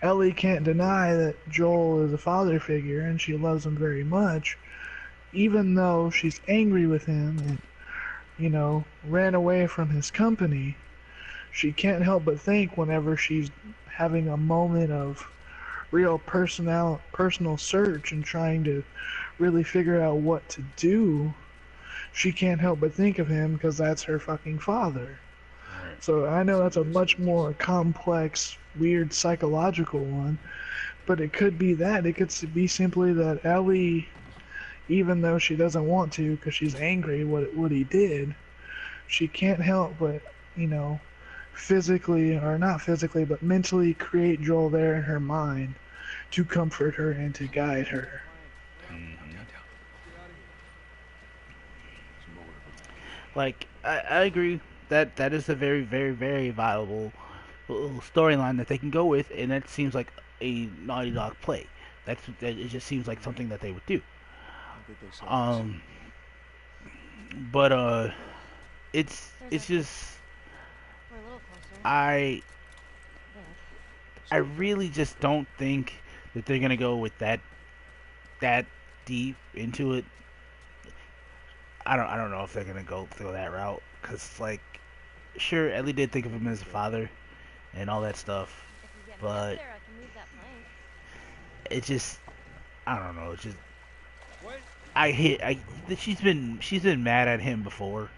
S1: Ellie can't deny that Joel is a father figure and she loves him very much, even though she's angry with him and, ran away from his company, she can't help but think whenever she's having a moment of real personal search and trying to really figure out what to do, she can't help but think of him because that's her fucking father.
S2: Right.
S1: So I know that's a much more complex, weird psychological one, but it could be that. It could be simply that Ellie, even though she doesn't want to because she's angry what he did, she can't help but, you know, physically, or not physically, but mentally create Joel there in her mind to comfort her and to guide her.
S2: Mm-hmm. Like I agree that that is a very, very, very viable storyline that they can go with, and that seems like a Naughty Dog play. That it just seems like something that they would do. Um, but it's just I I really just don't think that they're gonna go with that deep into it. I don't know if they're gonna go that route because like sure Ellie did think of him as a father and all that stuff, but it just I don't know. It's just I hit I she's been mad at him before,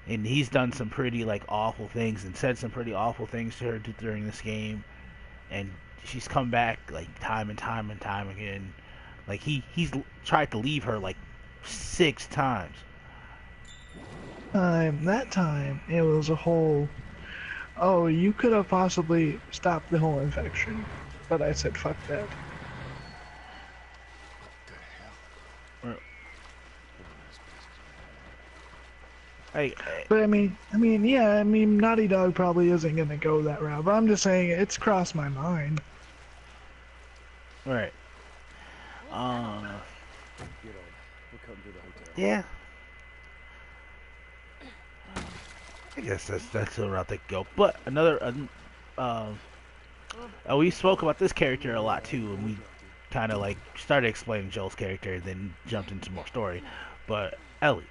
S2: and he's done some pretty like awful things and said some pretty awful things to her during this game, and she's come back like time and time and time again. Like he's tried to leave her like 6 times.
S1: That time, it was a whole, oh, you could have possibly stopped the whole infection. But I said, fuck that.
S2: Hey,
S1: But yeah, Naughty Dog probably isn't gonna go that route. But I'm just saying, it's crossed my mind.
S2: right. Yeah. I guess that's the route they could go. But we spoke about this character a lot too, and we kind of like started explaining Joel's character, and then jumped into more story. But Ellie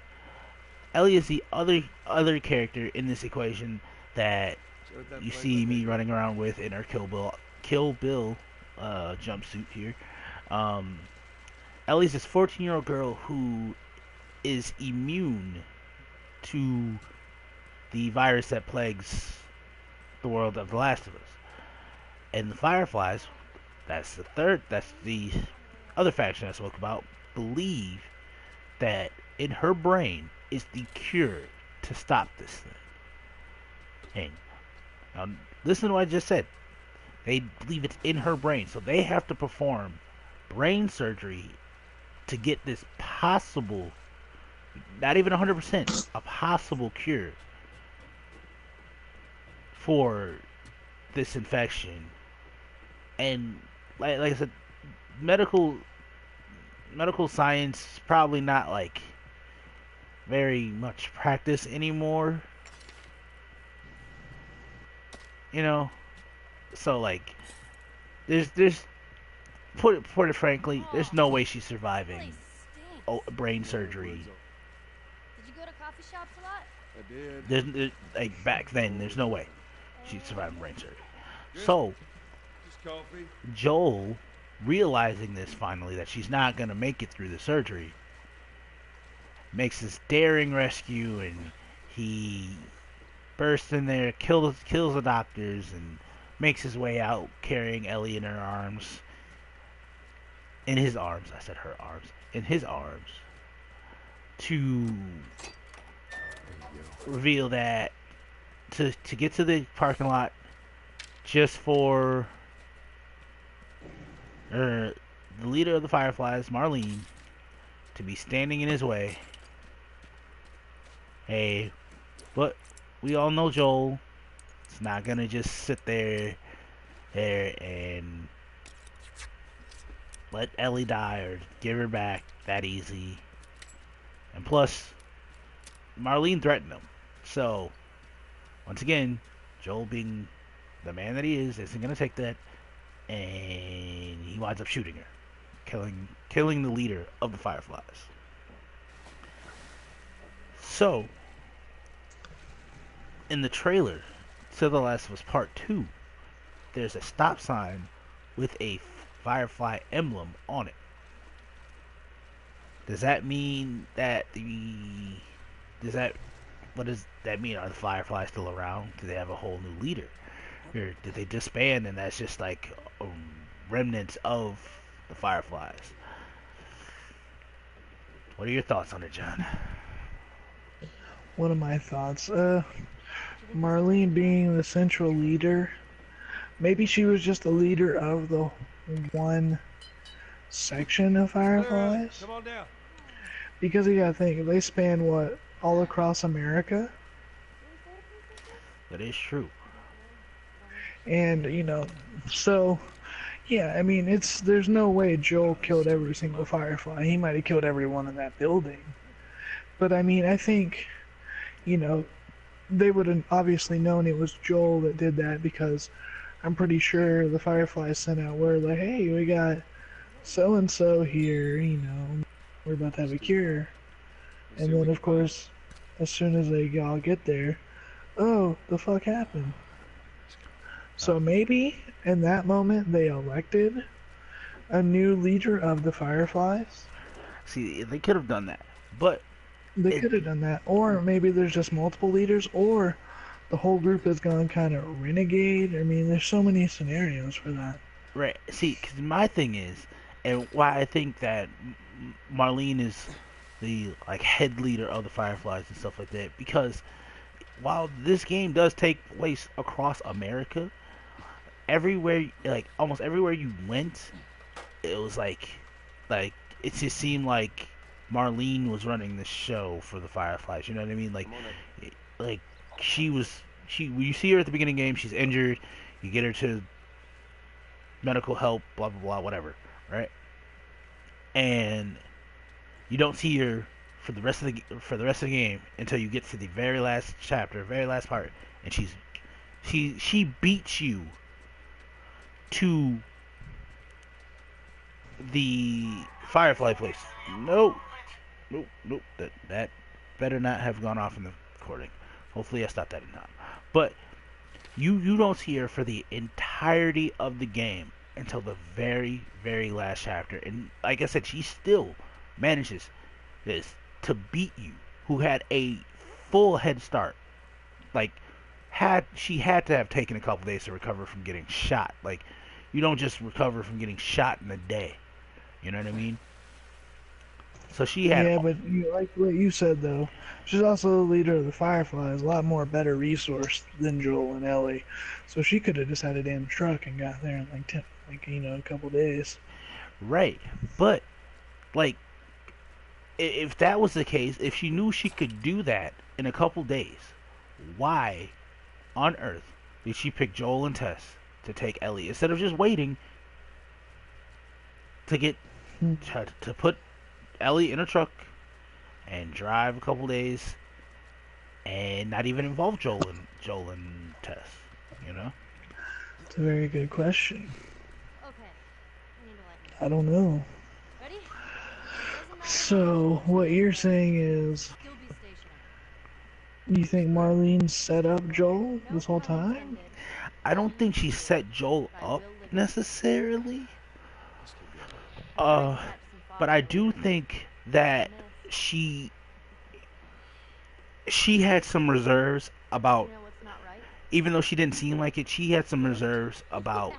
S2: is the other character in this equation that you see me running around with in our Kill Bill jumpsuit here. Um, Ellie's this 14-year-old girl who is immune to the virus that plagues the world of The Last of Us. And the Fireflies, that's the other faction I spoke about, believe that in her brain is the cure to stop this thing. And now, listen to what I just said. They believe it's in her brain, so they have to perform brain surgery to get this possible, not even 100%, a possible cure for this infection. And like I said, medical science is probably not like very much practice anymore. You know, so like there's put it frankly, there's no way she's surviving brain surgery.
S4: Did you go to coffee shops a lot?
S5: I did.
S2: There's like back then, there's no way she'd survive brain surgery. So
S5: Just coffee.
S2: Joel, realizing this finally that she's not gonna make it through the surgery, makes this daring rescue, and he bursts in there, kills the doctors, and makes his way out carrying Ellie in her arms. In his arms, I said her arms. In his arms, to reveal that to get to the parking lot just for the leader of the Fireflies, Marlene, to be standing in his way. Hey, but we all know Joel. It's not gonna just sit there and let Ellie die or give her back that easy. And plus, Marlene threatened him. So, once again, Joel, being the man that he is, isn't gonna take that, and he winds up shooting her, killing the leader of the Fireflies. So, in the trailer to The Last of Us Part 2, there's a stop sign with a Firefly emblem on it. Does that mean that the does that what does that mean? Are the Fireflies still around? Do they have a whole new leader? Or did they disband and that's just like a remnants of the Fireflies? What are your thoughts on it, John?
S1: What are my thoughts? Marlene being the central leader, maybe she was just the leader of the one section of
S5: Clear early.
S1: Fireflies.
S5: Come on down.
S1: Because you gotta think, they span what, all across America?
S2: That is true.
S1: And, so, yeah, I mean, there's no way Joel killed every single Firefly. He might have killed everyone in that building. But, I mean, I think, they would have obviously known it was Joel that did that because I'm pretty sure the Fireflies sent out word like, hey, we got so-and-so here, we're about to have a cure. And then, of course, as soon as they all get there, oh, the fuck happened? So maybe in that moment they elected a new leader of the Fireflies.
S2: See, they could have done that, but
S1: They could have done that. Or maybe there's just multiple leaders, or the whole group has gone kind of renegade. I mean, there's so many scenarios for that.
S2: right. See, because my thing is, and why I think that Marlene is the like head leader of the Fireflies and stuff like that, because while this game does take place across America, everywhere, like almost everywhere you went, it was like it just seemed like Marlene was running the show for the Fireflies. You know what I mean? Like she when you see her at the beginning of the game, she's injured. You get her to medical help, blah blah blah, whatever, right? And you don't see her for the rest of the game until you get to the very last chapter, very last part, and she beats you to the Firefly place. Nope. That better not have gone off in the recording. Hopefully I stopped that in time. But you don't see her for the entirety of the game until the very, very last chapter. And like I said, she still manages this to beat you, who had a full head start. Like she had to have taken a couple days to recover from getting shot. Like you don't just recover from getting shot in a day. You know what I mean? So she had.
S1: Yeah, but like what you said though, she's also the leader of the Fireflies, a lot more better resource than Joel and Ellie. So she could have just had a damn truck and got there in a couple days.
S2: Right, but like, if that was the case, if she knew she could do that in a couple days, why on earth did she pick Joel and Tess to take Ellie instead of just waiting to get to put Ellie in a truck and drive a couple days and not even involve Joel and Tess, you know?
S1: It's a very good question.
S4: Okay. I need to light
S1: I don't know.
S4: Ready?
S1: So what you're saying is,
S4: Still be stationary.
S1: you think Marlene set up Joel
S4: No
S1: this whole
S4: pun
S1: time?
S4: intended.
S2: I don't think she set Joel up necessarily. But I do think that she had some reserves about,
S4: You know what's not right?
S2: even though she didn't seem like it, she had some reserves about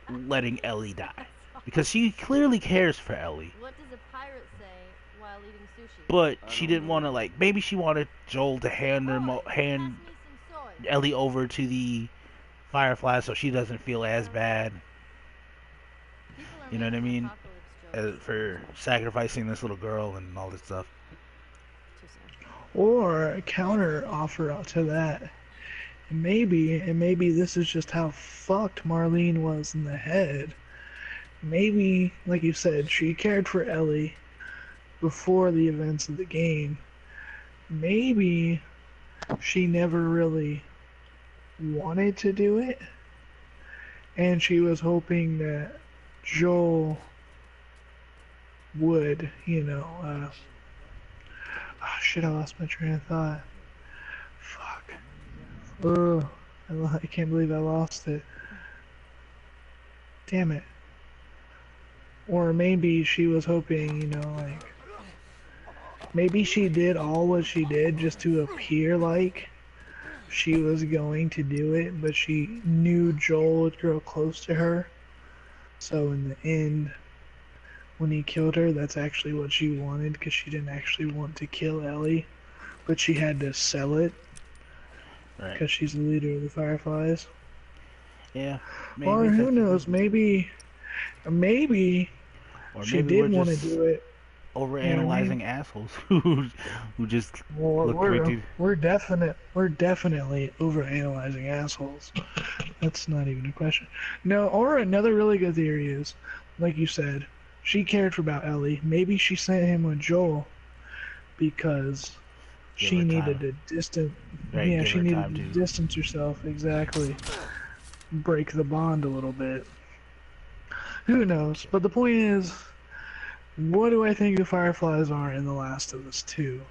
S2: letting Ellie die. Because she clearly cares for Ellie.
S4: What does a pirate say while eating sushi?
S2: But she didn't want to, like, maybe she wanted Joel to hand
S4: Pass me some soy.
S2: Ellie over to the Firefly so she doesn't feel as bad,
S4: People are
S2: you know what I
S4: making
S2: mean?
S4: apocalypse jokes.
S2: For sacrificing this little girl and all this stuff.
S4: Too soon.
S1: Or a counter offer to that. And maybe this is just how fucked Marlene was in the head. Maybe, like you said, she cared for Ellie before the events of the game. Maybe she never really wanted to do it. And she was hoping that Joel would, oh shit, I lost my train of thought. Fuck. Ugh, I can't believe I lost it. damn it. Or maybe she was hoping, like, maybe she did all what she did just to appear like she was going to do it, but she knew Joel would grow close to her. So in the end, when he killed her, that's actually what she wanted, because she didn't actually want to kill Ellie, but she had to sell it,
S2: Right.
S1: because she's the leader of the Fireflies.
S2: Yeah.
S1: Or who knows, maybe
S2: or
S1: she
S2: maybe we're
S1: did want to
S2: just
S1: do it.
S2: overanalyzing assholes who just
S1: Well,
S2: look right
S1: we're definitely overanalyzing assholes. That's not even a question. No, or another really good theory is, like you said, she cared for about Ellie. Maybe she sent him with Joel because
S2: Give
S1: she
S2: her
S1: needed
S2: time.
S1: to distance.
S2: Right,
S1: Yeah,
S2: give
S1: she
S2: her
S1: needed
S2: time
S1: to
S2: to.
S1: distance herself. Exactly. Break the bond a little bit. Who knows? But the point is, what do I think the Fireflies are in The Last of Us 2?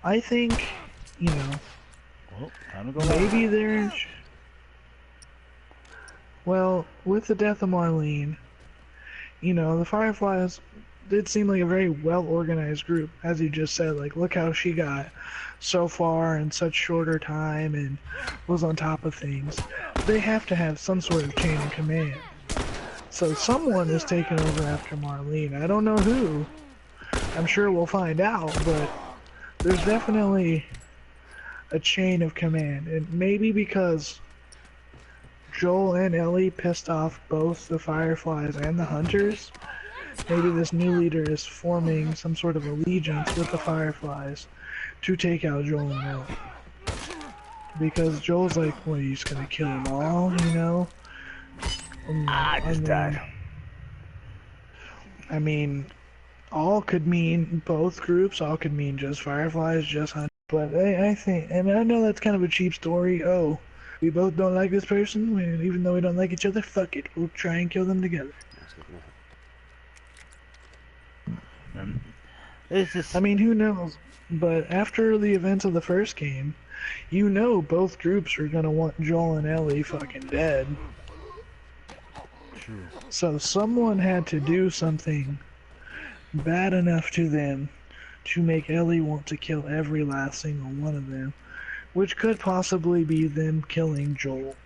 S1: I think,
S2: Well, time to go back.
S1: maybe they're... Well, with the death of Marlene, the Fireflies did seem like a very well-organized group, as you just said. Like, look how she got so far in such shorter time and was on top of things. They have to have some sort of chain of command. So someone is taking over after Marlene. I don't know who. I'm sure we'll find out, but there's definitely a chain of command. And maybe because Joel and Ellie pissed off both the Fireflies and the Hunters, maybe this new leader is forming some sort of allegiance with the Fireflies to take out Joel and Ellie. Because Joel's like, well, you just gonna kill them all,
S2: I just died.
S1: I mean, all could mean both groups, all could mean just Fireflies, just Hunters. But I think, and I know that's kind of a cheap story. Oh, we both don't like this person, and even though we don't like each other, fuck it, we'll try and kill them together.
S2: It's just.
S1: I mean, who knows? But after the events of the first game, both groups are gonna want Joel and Ellie fucking dead.
S2: True.
S1: So someone had to do something bad enough to them to make Ellie want to kill every last single one of them, which could possibly be them killing Joel.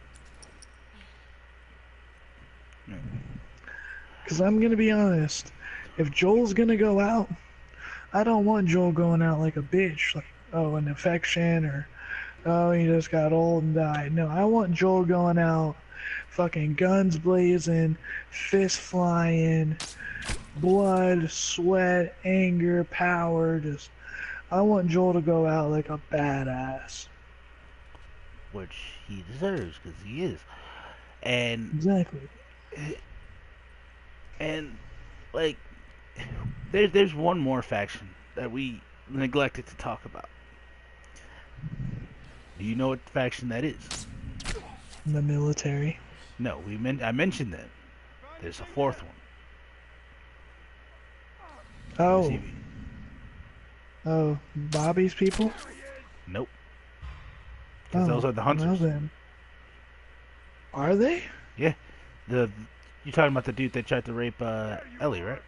S1: Because I'm gonna be honest, if Joel's gonna go out, I don't want Joel going out like a bitch, like, oh, an infection, or, oh, he just got old and died. No, I want Joel going out fucking guns blazing, fists flying, blood, sweat, anger, power, I want Joel to go out like a badass.
S2: Which he deserves, because he is. And
S1: Exactly.
S2: like, there's one more faction that we neglected to talk about. Do you know what faction that is?
S1: The military.
S2: No, I mentioned that. There's a fourth one.
S1: Oh. Oh, Bobby's people?
S2: Nope. Because those are the Hunters.
S1: Well then. Are they?
S2: Yeah. You're talking about the dude that tried to rape Ellie, right?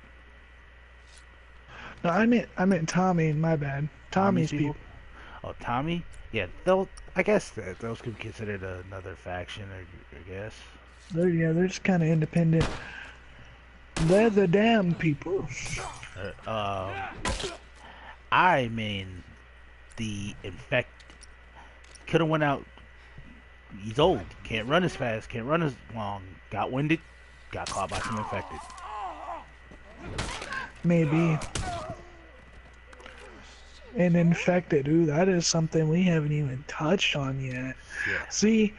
S1: No, I meant Tommy. My bad. Tommy's people.
S2: Oh, Tommy? Yeah, I guess that those could be considered another faction, I guess.
S1: They're just kind of independent. They're the damn people.
S2: I mean, the infect could have went out. He's old, can't run as fast, can't run as long. Got winded, got caught by some infected.
S1: Maybe. And infected. Ooh, that is something we haven't even touched on yet.
S2: Yeah.
S1: See,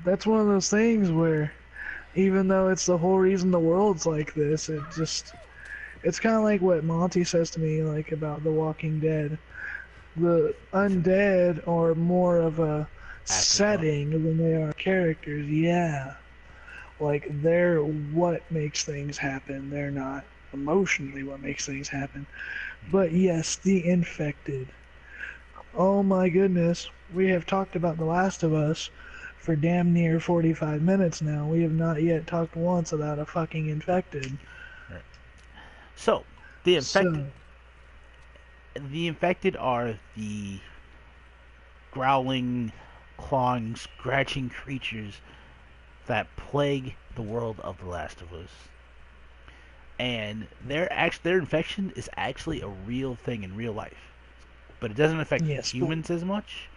S1: that's one of those things where, even though it's the whole reason the world's like this, it's kind of like what Monty says to me, like, about The Walking Dead. The undead are more of a setting than they are characters. Yeah. Like, they're what makes things happen. They're not emotionally what makes things happen. But yes, the infected. Oh my goodness. We have talked about The Last of Us for damn near 45 minutes now. We have not yet talked once about a fucking infected.
S2: Right. So, the infected,
S1: So,
S2: the infected are the growling, clawing, scratching creatures that plague the world of The Last of Us. And their infection is actually a real thing in real life, but it doesn't affect
S1: yes, but
S2: humans as much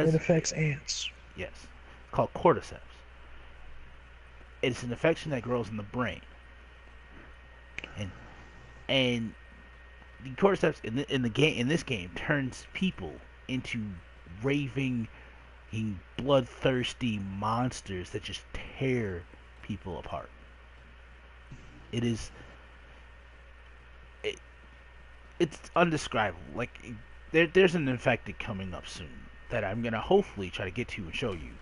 S1: it
S2: as
S1: affects ants.
S2: yes, it's called cordyceps. It's an infection that grows in the brain, and and the cordyceps in this game turns people into raving, bloodthirsty monsters that just tear people apart. It is it, it's undescribable. Like there's an infected coming up soon that I'm gonna hopefully try to get to and show you.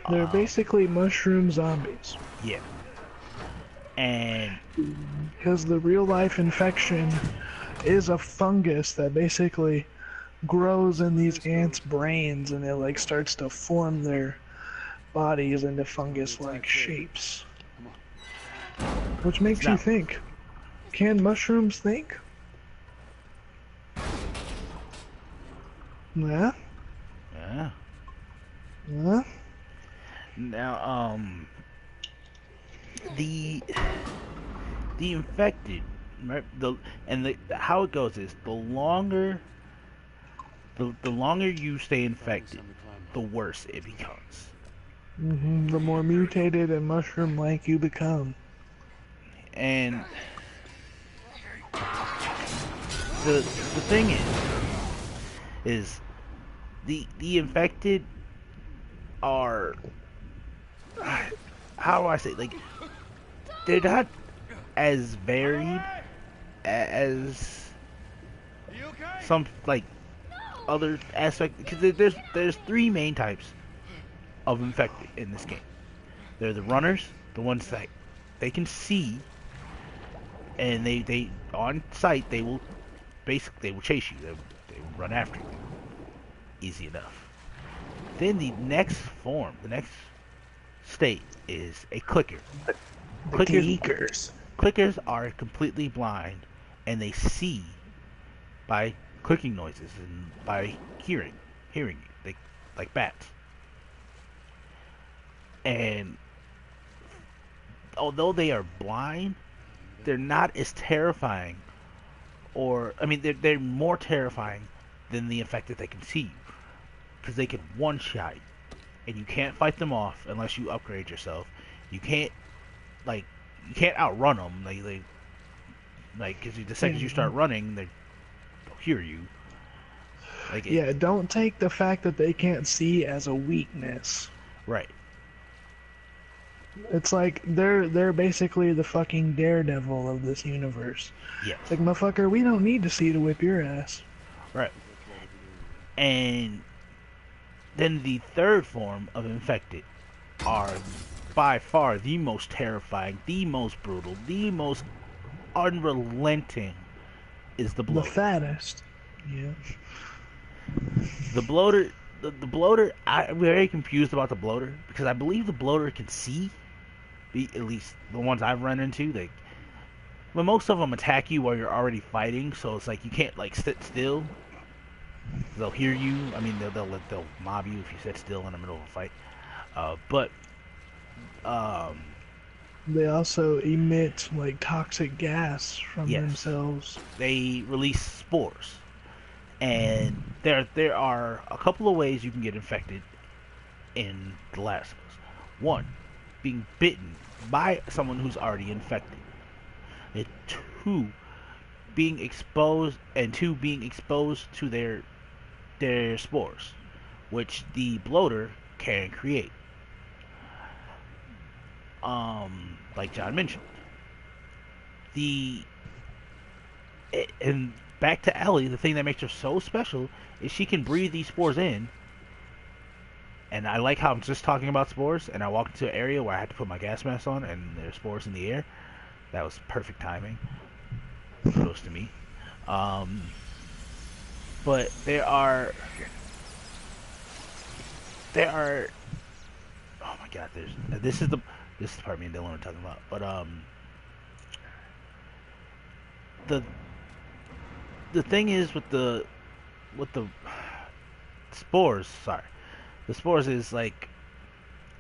S1: They're
S2: Um,
S1: basically mushroom zombies.
S2: yeah, and
S1: Because the real life infection is a fungus that basically grows in these ants' brains and it like starts to form their bodies into fungus-like shapes. Which
S2: it's
S1: makes you
S2: not.
S1: think, can mushrooms think? Yeah?
S2: Yeah.
S1: Yeah?
S2: Now, the infected, right? The how it goes is the longer you stay infected, the worse it becomes.
S1: The more mutated and mushroom-like you become.
S2: And the thing is the infected are, how do I say, like, they're not as varied as
S5: You okay?
S2: some like other aspect, because there's three main types of infected in this game. They're the runners, the ones that they can see, and they on sight they will chase you. They will run after you. Easy enough. Then the next form, the next state is a clicker.
S1: The
S2: Clickers
S1: geekers.
S2: clickers are completely blind, and they see by clicking noises and by hearing you. They like bats. And although they are blind, they're not as terrifying, or I mean, they're more terrifying than the infected that can see you, because they can one shot you, and you can't fight them off unless you upgrade yourself. You can't like you can't outrun them. They like, because the second you start running, they'll hear you. Like it,
S1: Yeah, don't take the fact that they can't see as a weakness.
S2: right?
S1: It's like they're basically the fucking daredevil of this universe.
S2: Yes,
S1: It's like, motherfucker, we don't need to see to whip your ass.
S2: right. And then the third form of infected are by far the most terrifying, the most brutal, the most unrelenting is the
S1: The
S2: bloater.
S1: fattest. Yeah.
S2: The bloater, the bloater. I'm very confused about the bloater because I believe the bloater can see. At least the ones I've run into, but most of them attack you while you're already fighting, so it's like you can't like sit still. They'll hear you. I mean, they'll mob you if you sit still in the middle of a fight. But
S1: They also emit like toxic gas from
S2: yes,
S1: themselves.
S2: they release spores, and there are a couple of ways you can get infected in The Last of Us. One, being bitten by someone who's already infected. And two, being exposed to their spores, which the bloater can create. Like John mentioned, the and back to Ellie, the thing that makes her so special is she can breathe these spores in. And I like how I'm just talking about spores, and I walked into an area where I had to put my gas mask on, and there's spores in the air. That was perfect timing. Kudos to me. But there are. Oh my god, there's this is the part me and Dylan were talking about. But the the thing is with the spores. Sorry, the spores is like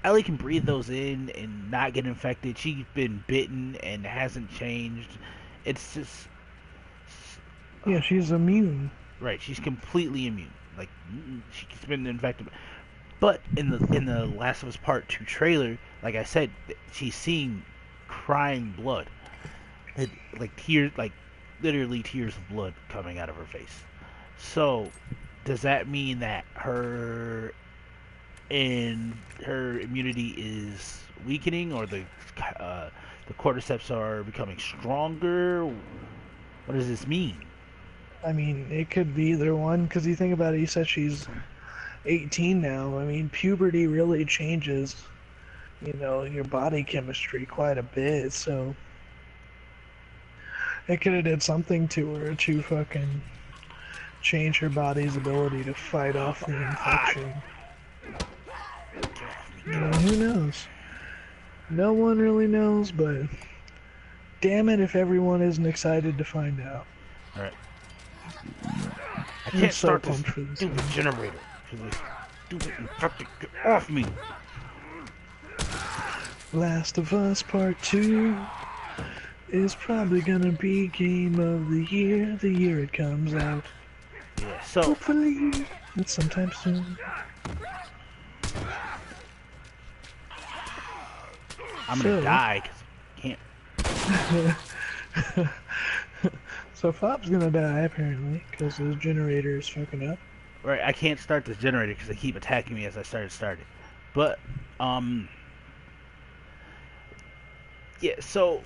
S2: Ellie can breathe those in and not get infected. She's been bitten and hasn't changed. It's just
S1: Yeah, she's immune.
S2: right. She's completely immune. Like she's been infected. But in the Last of Us Part Two trailer, like I said, she's seeing crying blood, like tears, like literally tears of blood coming out of her face. So does that mean that her immunity is weakening, or the cordyceps are becoming stronger? What does this mean?
S1: I mean, it could be either one, because you think about it, you said she's 18 now. I mean, puberty really changes, your body chemistry quite a bit, so it could have did something to her to fucking change her body's ability to fight off the infection. Who knows? No one really knows, but damn it if everyone isn't excited to find out.
S2: All right. I
S1: I'm
S2: can't
S1: so
S2: start this
S1: pumped for this
S2: stupid
S1: game.
S2: generator. This stupid infected, get off me!
S1: Last of Us Part 2 is probably gonna be game of the year it comes out.
S2: Yeah. So
S1: Hopefully, it's sometime soon.
S2: I'm gonna
S1: So-
S2: die because can't.
S1: So Fop's gonna die apparently because his generator is fucking up.
S2: Right. I can't start this generator because they keep attacking me as I started. But yeah. So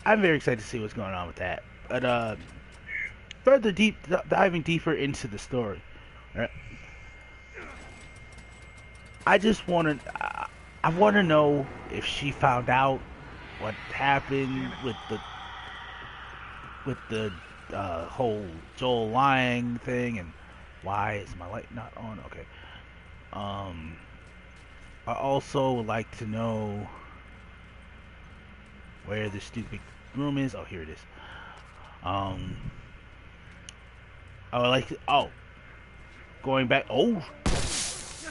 S2: I'm very excited to see what's going on with that. But further diving deeper into the story. Right. I just want to. I want to know if she found out what happened with the whole Joel lying thing, and why is my light not on? Okay. I also would like to know where the stupid room is. Oh, here it is. I would like to. Oh, going back. Oh,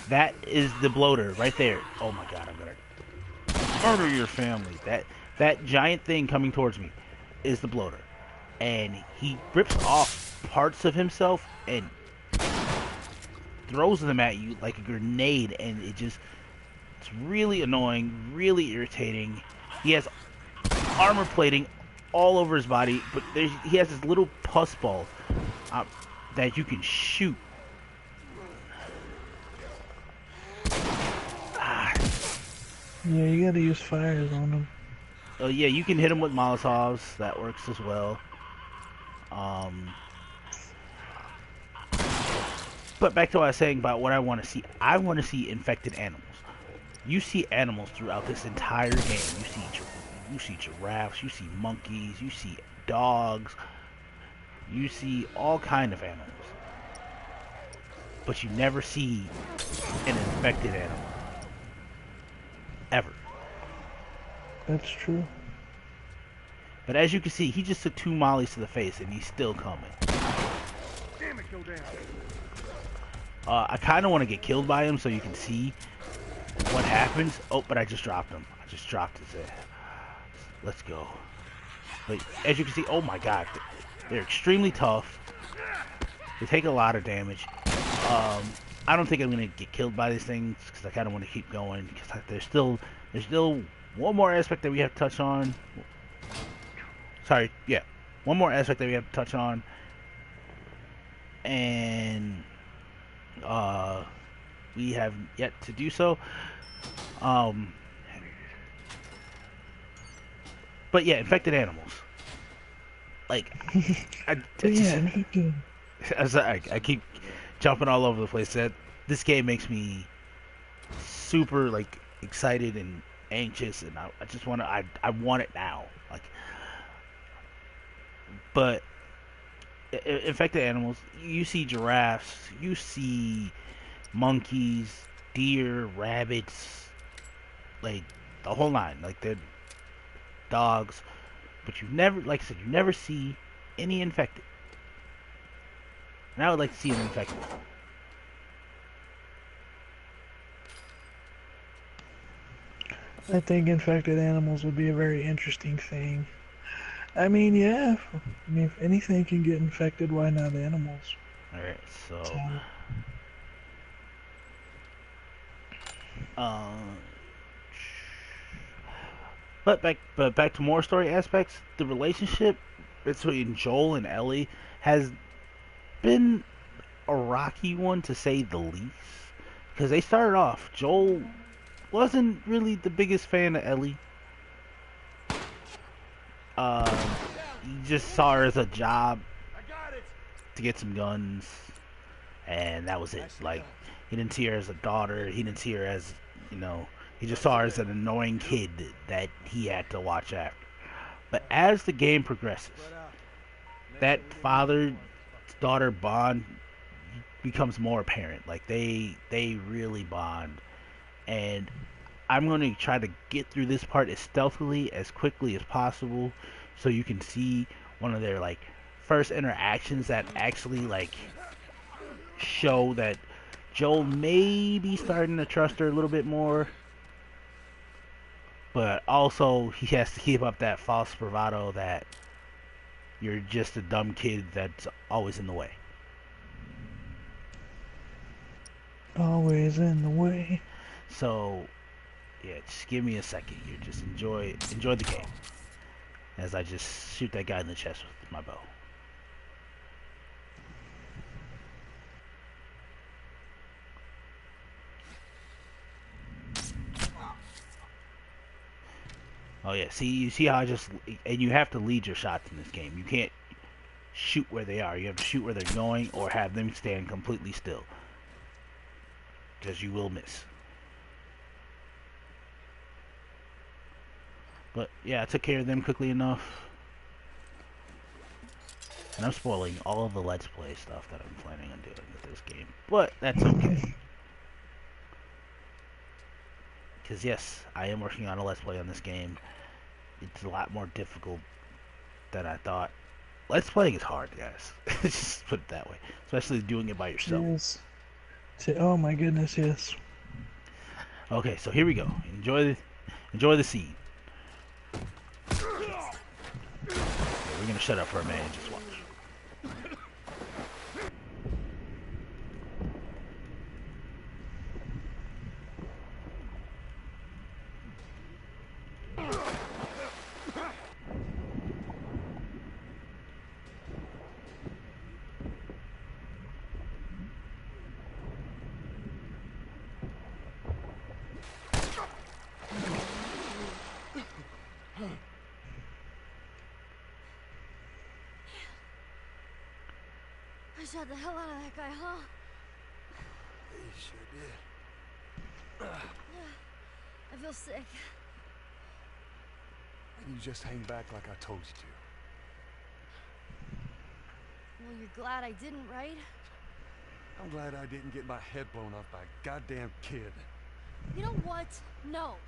S2: that is the bloater right there. Oh my god, I'm gonna murder your family. That giant thing coming towards me is the bloater, and he rips off parts of himself and throws them at you like a grenade, and it's really annoying, really irritating. He has armor plating all over his body, but he has this little pus ball that you can shoot.
S1: Yeah, you gotta use fires on them.
S2: Yeah, you can hit him with Molotovs. That works as well. But back to what I was saying about what I want to see. I want to see infected animals. You see animals throughout this entire game. You see giraffes. You see monkeys. You see dogs. You see all kind of animals. But you never see an infected animal. Ever.
S1: That's true.
S2: But as you can see, he just took 2 mollies to the face, and he's still coming.
S5: Damn it, go down.
S2: I kind of want to get killed by him so you can see what happens. Oh, but I just dropped him. I just dropped his ass. Let's go. But as you can see, oh my god, they're extremely tough. They take a lot of damage. I don't think I'm gonna get killed by these things because I kind of want to keep going because there's still one more aspect that we have to touch on. Sorry, yeah, one more aspect that we have to touch on, and we have yet to do so. But yeah, infected animals. Like, I keep jumping all over the place. That this game makes me super like excited and anxious, and I just want to. I want it now. Like, but infected animals. You see giraffes. You see monkeys. deer, rabbits, like the whole nine. Like they're dogs, but you never, like I said, you never see any infected. And I would like to see an infected.
S1: I think infected animals would be a very interesting thing. I mean, yeah. I mean, if anything can get infected, why not animals?
S2: Alright,
S1: So,
S2: so um but back to more story aspects, the relationship between Joel and Ellie has been a rocky one to say the least. Because they started off, Joel wasn't really the biggest fan of Ellie. He just saw her as a job to get some guns, and that was it. Like, he didn't see her as a daughter. He didn't see her as, you know, he just saw her as an annoying kid that he had to watch after. But as the game progresses, that father-daughter bond becomes more apparent. Like, they really bond, and I'm going to try to get through this part as stealthily, as quickly as possible, so you can see one of their, like, first interactions that actually, like, show that Joel may be starting to trust her a little bit more, but also he has to keep up that false bravado that you're just a dumb kid that's always in the way.
S1: always in the way.
S2: So, yeah, just give me a second here. Just enjoy the game as I just shoot that guy in the chest with my bow. Oh yeah, see, you see how I just, and you have to lead your shots in this game. You can't shoot where they are. You have to shoot where they're going or have them stand completely still, because you will miss. But yeah, I took care of them quickly enough. And I'm spoiling all of the Let's Play stuff that I'm planning on doing with this game. But that's okay. Because yes, I am working on a Let's Play on this game. It's a lot more difficult than I thought. Let's Playing is hard, guys. Just put it that way. Especially doing it by yourself.
S1: Yes. Oh my goodness, yes.
S2: Okay, so here we go. Enjoy the scene. Okay, we're gonna shut up for a minute and just watch.
S4: I shot the hell out of that guy, huh?
S5: You sure did.
S4: I feel sick.
S5: You just hang back like I told you to.
S4: Well, you're glad I didn't, right?
S5: I'm glad I didn't get my head blown off by a goddamn kid.
S4: You know what? No.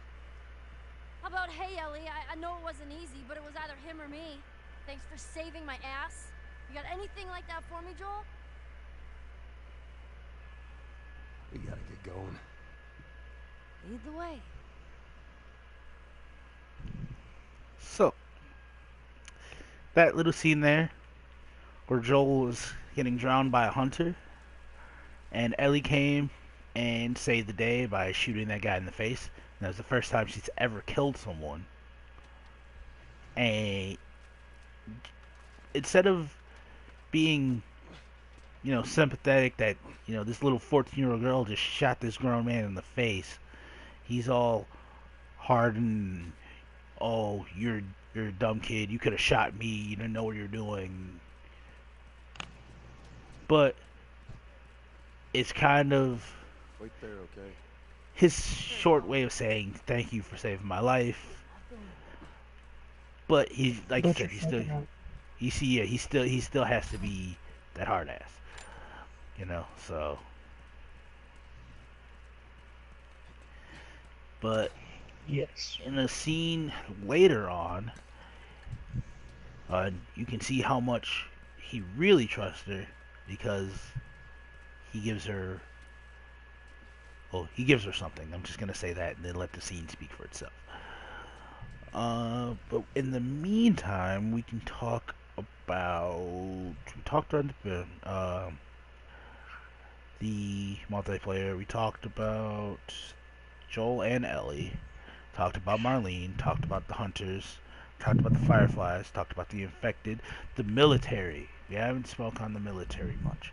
S4: How about, hey, Ellie, I know it wasn't easy, but it was either him or me. Thanks for saving my ass. You got anything like that for me, Joel?
S5: We gotta get going.
S4: Lead the way.
S2: So, that little scene there, where Joel was getting drowned by a hunter, and Ellie came and saved the day by shooting that guy in the face. And that was the first time she's ever killed someone. And instead of being, sympathetic that, this little 14-year-old girl just shot this grown man in the face, he's all hardened. Oh, you're a dumb kid. You could have shot me. You didn't know what you're doing. But it's kind of
S5: Wait there, okay?
S2: his short way of saying thank you for saving my life. But he, like I said, he still has to be that hard ass. So But
S1: Yes.
S2: in a scene later on, you can see how much he really trusts her because he gives her. Well, he gives her something. I'm just gonna say that and then let the scene speak for itself. But in the meantime, we can talk about. We talked on the multiplayer. We talked about Joel and Ellie. Talked about Marlene. Talked about the hunters. Talked about the fireflies. Talked about the infected. The military. We haven't spoken on the military much.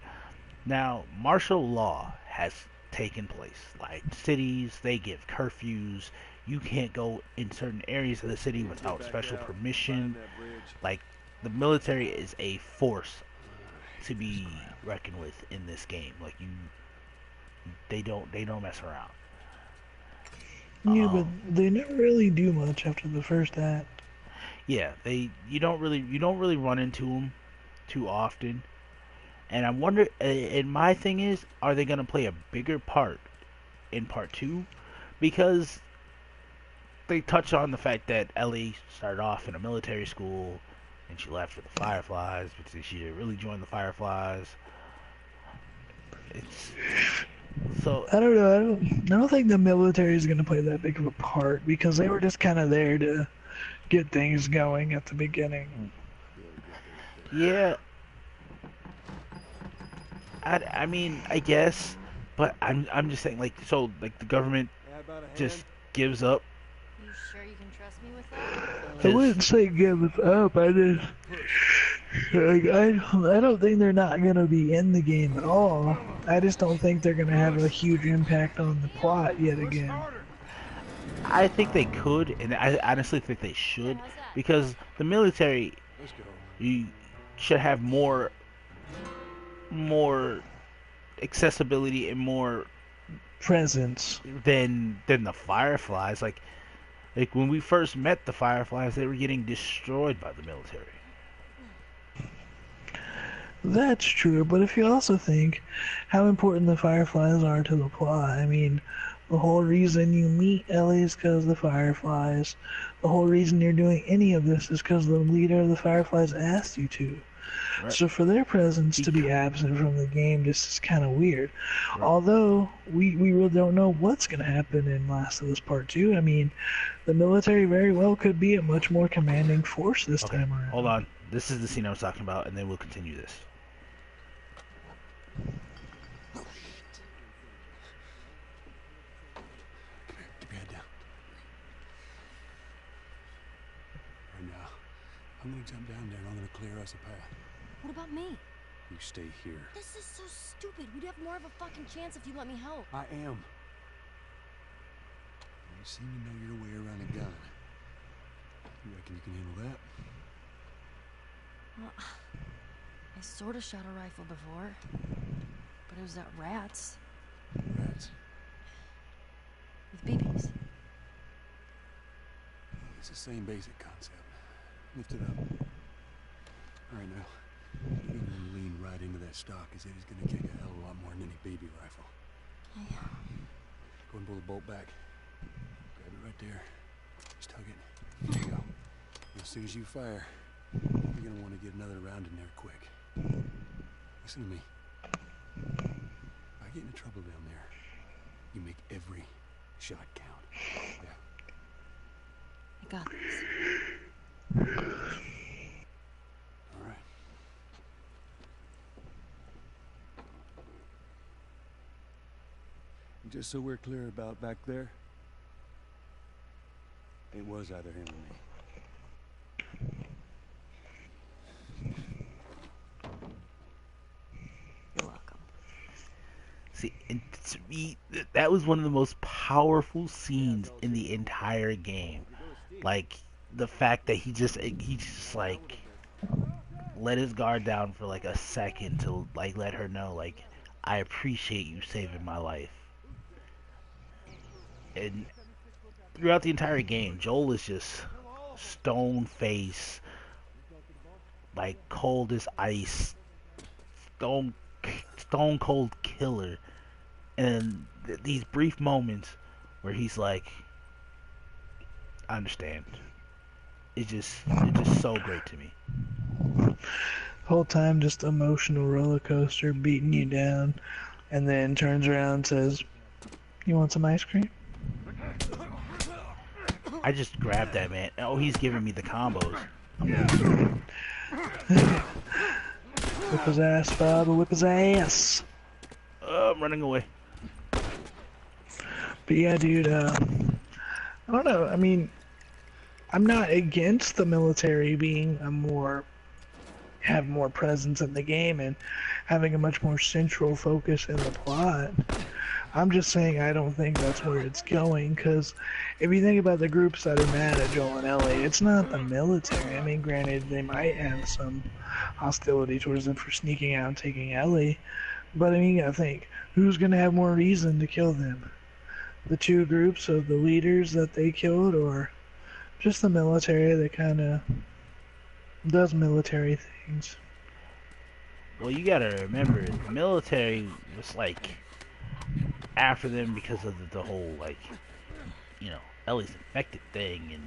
S2: Now, martial law has taken place. Like cities, they give curfews. You can't go in certain areas of the city without special permission. Like the military is a force to be reckoned with in this game. Like they don't mess around.
S1: Yeah, but
S2: Um,
S1: they never really do much after the first act.
S2: yeah, you don't really run into them too often. And I wonder, and my thing is, are they gonna play a bigger part in part two? Because they touch on the fact that Ellie started off in a military school and she left for the Fireflies, but she didn't really join the Fireflies. It's so
S1: I don't know. I don't think the military is gonna play that big of a part because they were just kind of there to get things going at the beginning.
S2: yeah. I mean I guess, but I'm just saying like the government
S5: How about a hand?
S2: just gives up
S4: You sure you can trust me with that?
S1: I
S2: just
S1: wouldn't say give it up. I just like, I don't think they're not gonna be in the game at all. I just don't think they're gonna have a huge impact on the plot yet
S5: Push
S1: again.
S5: harder.
S2: I think they could, and I honestly think they
S4: There,
S2: should,
S4: how's that?
S2: because the military
S5: Let's go.
S2: you should have more accessibility and more
S1: Presence.
S2: than the Fireflies. Like when we first met the Fireflies, they were getting destroyed by the military.
S1: That's true, but if you also think how important the Fireflies are to the plot, I mean, the whole reason you meet Ellie is because of the Fireflies. The whole reason you're doing any of this is because the leader of the Fireflies asked you to.
S2: Right.
S1: So for their presence to be
S2: Beca-
S1: absent from the game just is kind of weird.
S2: Right.
S1: Although we really don't know what's going to happen in Last of Us Part 2. I mean, the military very well could be a much more commanding force this
S2: Okay,
S1: time around.
S2: hold on. This is the scene I was talking about, and then we'll continue this.
S5: Keep your head down. Right now, I'm gonna jump down there and I'm gonna clear us a path.
S4: What about me?
S5: You stay here.
S4: This is so stupid. We'd have more of a fucking chance if you let me help.
S5: I am. You seem to know your way around a gun. You reckon you can handle that?
S4: Well, I sort of shot a rifle before, but it was at rats
S5: Rats.
S4: with BBs.
S5: It's the same basic concept. Lift it up. All right, now. You're gonna lean right into that stock as it is gonna kick a hell of a lot more than any baby rifle.
S4: Okay.
S5: Go and pull the bolt back. Grab it right there. Just tug it. There you go. And as soon as you fire, you're gonna want to get another round in there quick. Listen to me. If I get into trouble down there, you make every shot count. Yeah.
S4: I got this.
S5: All right. And just so we're clear about back there, it was either him or me.
S4: You're welcome.
S2: See, and to me, that was one of the most powerful scenes in the entire game. Like the fact that he just like let his guard down for like a second to like let her know like I appreciate you saving my life. And throughout the entire game, Joel is just stone face, like cold as ice, stone stone cold killer. And these brief moments where he's like, I understand. It's just so great to me.
S1: Whole time just emotional roller coaster beating you down, and then turns around and says, "You want some ice cream?"
S2: I just grabbed that man. Oh, he's giving me the combos.
S1: Whip his ass, Bob, whip his ass.
S2: I'm running away.
S1: But yeah, dude, I don't know. I mean, I'm not against the military being have more presence in the game and having a much more central focus in the plot. I'm just saying I don't think that's where it's going, because if you think about the groups that are mad at Joel and Ellie, it's not the military. I mean, granted, they might have some hostility towards them for sneaking out and taking Ellie, but I mean, you gotta think, who's gonna have more reason to kill them? The two groups of the leaders that they killed, or just the military that kind of does military things?
S2: Well, you gotta remember, the military was like after them because of the whole like, Ellie's infected thing, and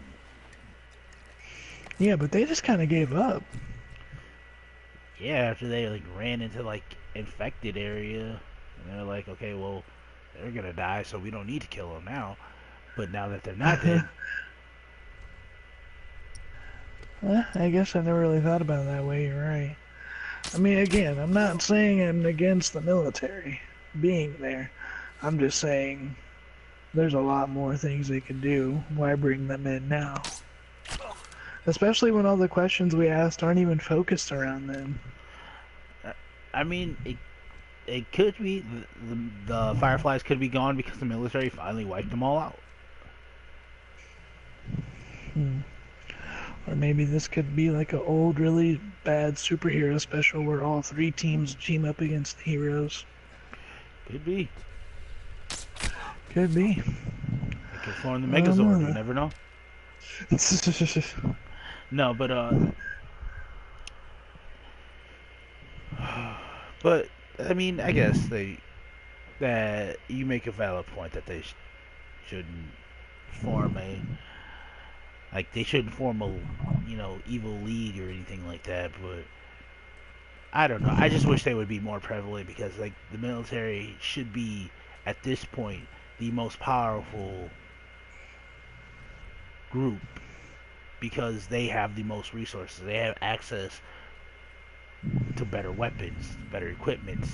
S1: Yeah, but they just kind of gave up.
S2: yeah, after they like ran into like infected area, and they're like, okay, well, they're gonna die, so we don't need to kill them now. But now that they're not dead,
S1: I guess I never really thought about it that way, you're right. I mean, again, I'm not saying I'm against the military being there. I'm just saying there's a lot more things they could do. Why bring them in now? Especially when all the questions we asked aren't even focused around them.
S2: I mean, it could be the Fireflies could be gone because the military finally wiped them all out.
S1: Or maybe this could be like an old, really bad superhero special where all three teams team up against the heroes.
S2: Could be.
S1: Could be.
S2: They could form the Megazord. You never know. No, but I mean, I guess that you make a valid point that they shouldn't form they shouldn't form a evil league or anything like that. But I don't know. I just wish they would be more prevalent, because like the military should be at this point the most powerful group, because they have the most resources. They have access to better weapons, better equipment.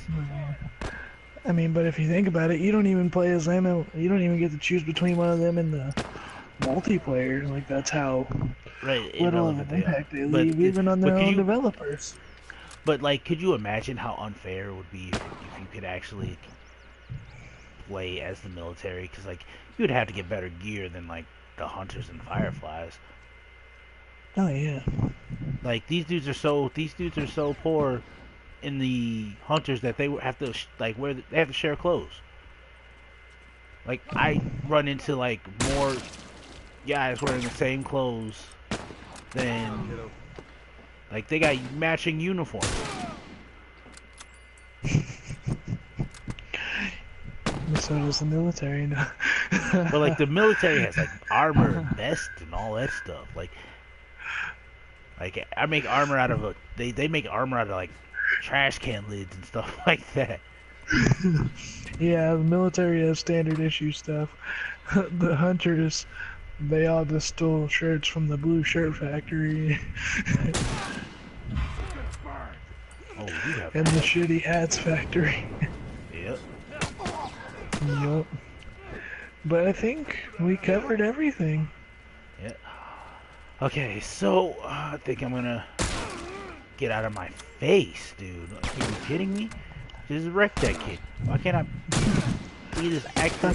S1: I mean, but if you think about it, you don't even play as them. You don't even get to choose between one of them in the multiplayer. Like, that's how little of an impact they leave, even on their own developers.
S2: But like, could you imagine how unfair it would be if you could actually play as the military? Because like, you would have to get better gear than like the hunters and fireflies.
S1: Oh yeah.
S2: Like, these dudes are so poor in the hunters that they have to they have to share clothes. Like, I run into like more guys wearing the same clothes than like they got matching uniforms.
S1: So does the military now.
S2: But like, the military has like armor and vest and all that stuff. Like I make armor out of they make armor out of like trash can lids and stuff like that.
S1: Yeah, the military has standard issue stuff. The hunters, they all just stole shirts from the blue shirt factory. And the shitty hats factory.
S2: Yep.
S1: Yup. But I think we covered everything.
S2: Yeah. Okay, so I think I'm gonna get out of my face, dude. Like, are you kidding me? Just wreck that kid. Why can't I be this actor?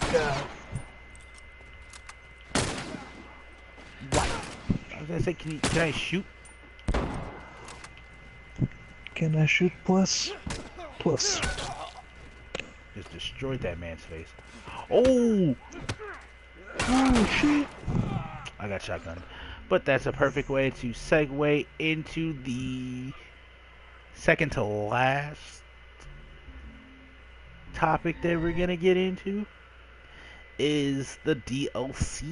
S2: What? I was gonna say, can I shoot?
S1: Can I shoot plus? Plus.
S2: Just destroyed that man's face. Oh!
S1: Oh shit!
S2: I got shotgunned. But that's a perfect way to segue into the second to last topic that we're gonna get into, is the DLC.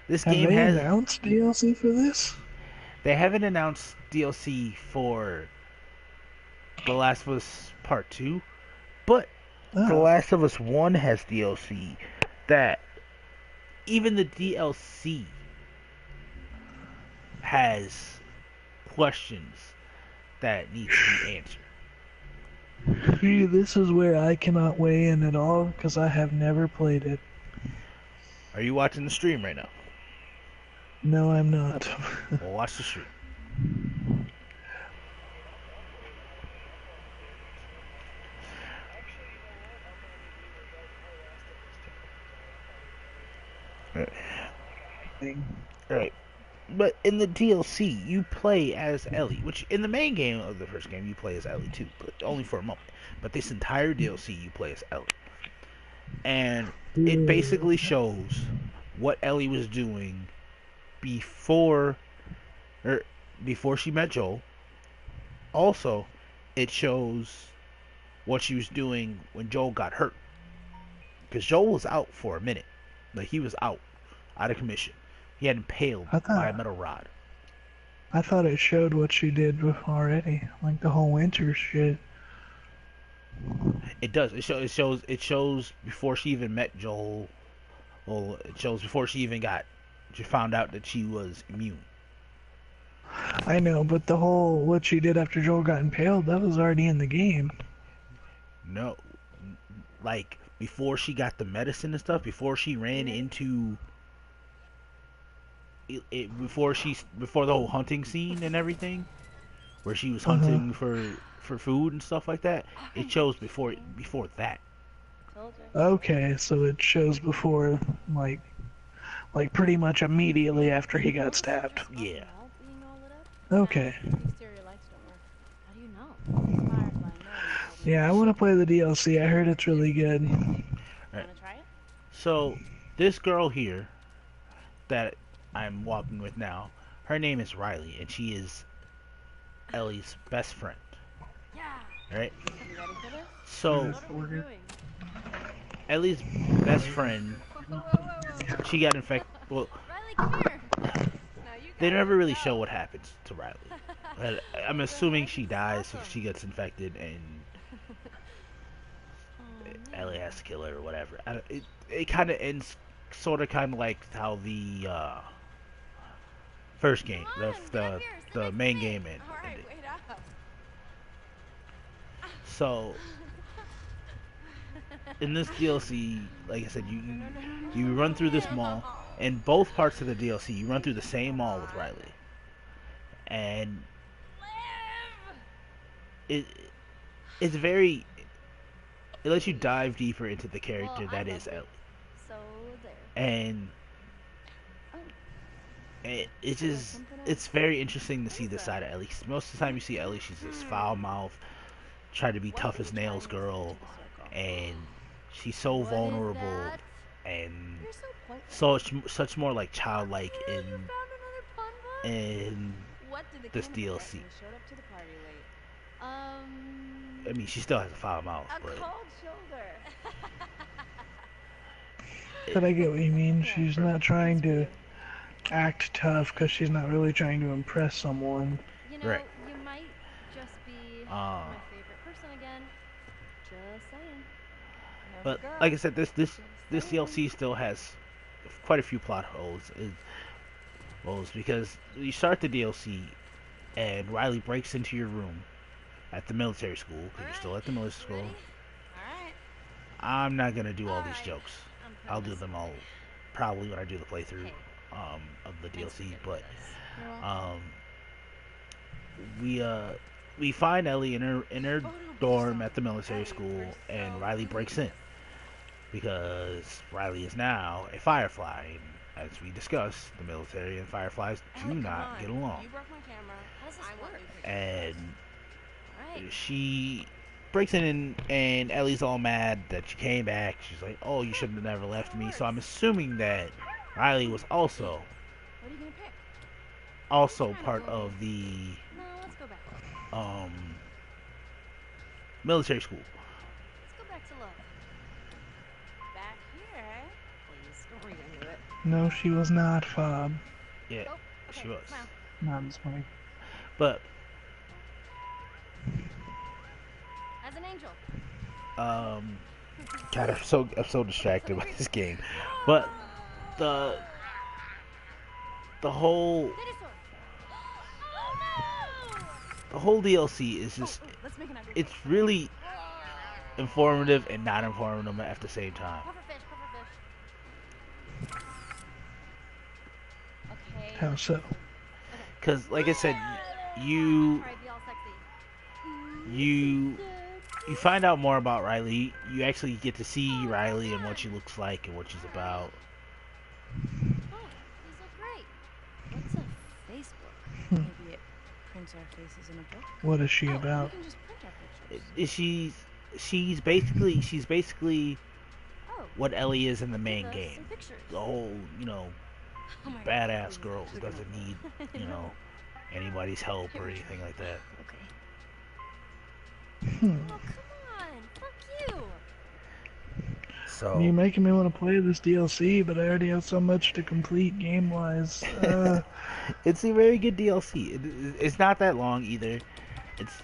S2: This
S1: Have
S2: game
S1: they
S2: has.
S1: announced DLC for this?
S2: They haven't announced DLC for The Last of Us Part 2, but The
S1: Oh,
S2: Last of Us 1 has DLC that even the DLC has questions that need to be answered.
S1: see, this is where I cannot weigh in at all because I have never played it.
S2: Are you watching the stream right now?
S1: No, I'm not.
S2: Well, watch the stream. Alright. But in the DLC, you play as Ellie, which in the main game of the first game, you play as Ellie too, but only for a moment. But this entire DLC, you play as Ellie. And it basically shows what Ellie was doing before or before she met Joel. Also, it shows what she was doing when Joel got hurt. Because Joel was out for a minute. Like, he was out of commission. He had impaled
S1: I
S2: by a
S1: thought
S2: metal rod.
S1: I thought it showed what she did already, like the whole winter shit.
S2: It does. It shows before she even met Joel. Well, it shows before she found out that she was immune.
S1: I know, but the whole what she did after Joel got impaled, that was already in the game.
S2: No, like before she got the medicine and stuff, before she ran into before the whole hunting scene and everything, where she was
S1: Uh-huh.
S2: hunting for food and stuff like that. It shows before that.
S1: Okay, so it shows before, like pretty much immediately after he got stabbed.
S2: Yeah.
S1: Okay. Yeah, I want to play the DLC. I heard it's really good.
S2: Right. So this girl here that I'm walking with now, her name is Riley, and she is Ellie's best friend. Right? So Ellie's best friend, she got infected. Well,
S4: Riley, come here.
S2: they never really show what happens to Riley. But I'm assuming she dies if she gets infected and Ellie has to kill her or whatever. It kind of ends sort of kind of like how the first game, the main game ended. So in this DLC, like I said, you run through this mall. In both parts of the DLC, you run through the same mall with Riley, and it it's very it lets you dive deeper into the character that is Ellie, and it's very interesting to see this side of Ellie. Most of the time you see Ellie, she's this foul mouth, try to be tough as nails girl, and she's so vulnerable and such more like childlike in this DLC. I mean, she still has a foul mouth, but
S1: But I get what you mean. She's not trying to act tough because she's not really trying to impress someone.
S2: right.
S4: You might just be my favorite person again. Just saying.
S2: But like I said, this DLC still has quite a few plot holes. Because you start the DLC and Riley breaks into your room at the military school because you're still at the military school. I'm not gonna do all these jokes. I'll do them all probably when I do the playthrough of the DLC. But we find Ellie in her dorm at the military school, and Riley breaks in because Riley is now a Firefly. And as we discussed, the military and Fireflies do not get along. And she breaks in and Ellie's all mad that she came back. She's like, "Oh, you should have never left me." So I'm assuming that Riley was also part of the military school.
S4: Let's go back to love. Back here, eh? Please, don't read into it.
S1: No, she was not, Fob.
S2: Yeah,
S4: Oh,
S2: she
S4: okay,
S2: was.
S4: smile.
S1: Not this way.
S2: But
S4: As an angel.
S2: God, I'm so distracted by this game. But the the whole
S4: Dinosaur. Oh no!
S2: the whole DLC is just
S4: Let's make an ugly
S2: it's
S4: face.
S2: really informative and not informative at the same time.
S4: Pufferfish, pufferfish. Okay.
S1: How so?
S2: Cause like I said, you
S4: Alright, be all sexy.
S2: you you find out more about Riley. You actually get to see Riley and what she looks like and what she's about.
S4: Oh, these look great.
S6: What's a Facebook?
S1: Hmm.
S6: Maybe it prints our faces in a book.
S1: What is she
S6: Oh,
S1: about?
S6: we can just print our pictures.
S2: She's basically
S4: Oh,
S2: what Ellie is in the main
S4: give us
S2: game.
S4: some pictures.
S2: The whole,
S4: Oh my
S2: badass
S4: God.
S2: girl who doesn't need, anybody's help or anything like that.
S6: Okay.
S1: Hmm.
S4: Oh, come on. Fuck you.
S2: So
S1: You're making me want to play this DLC, but I already have so much to complete game-wise.
S2: it's a very good DLC. It's not that long either. It's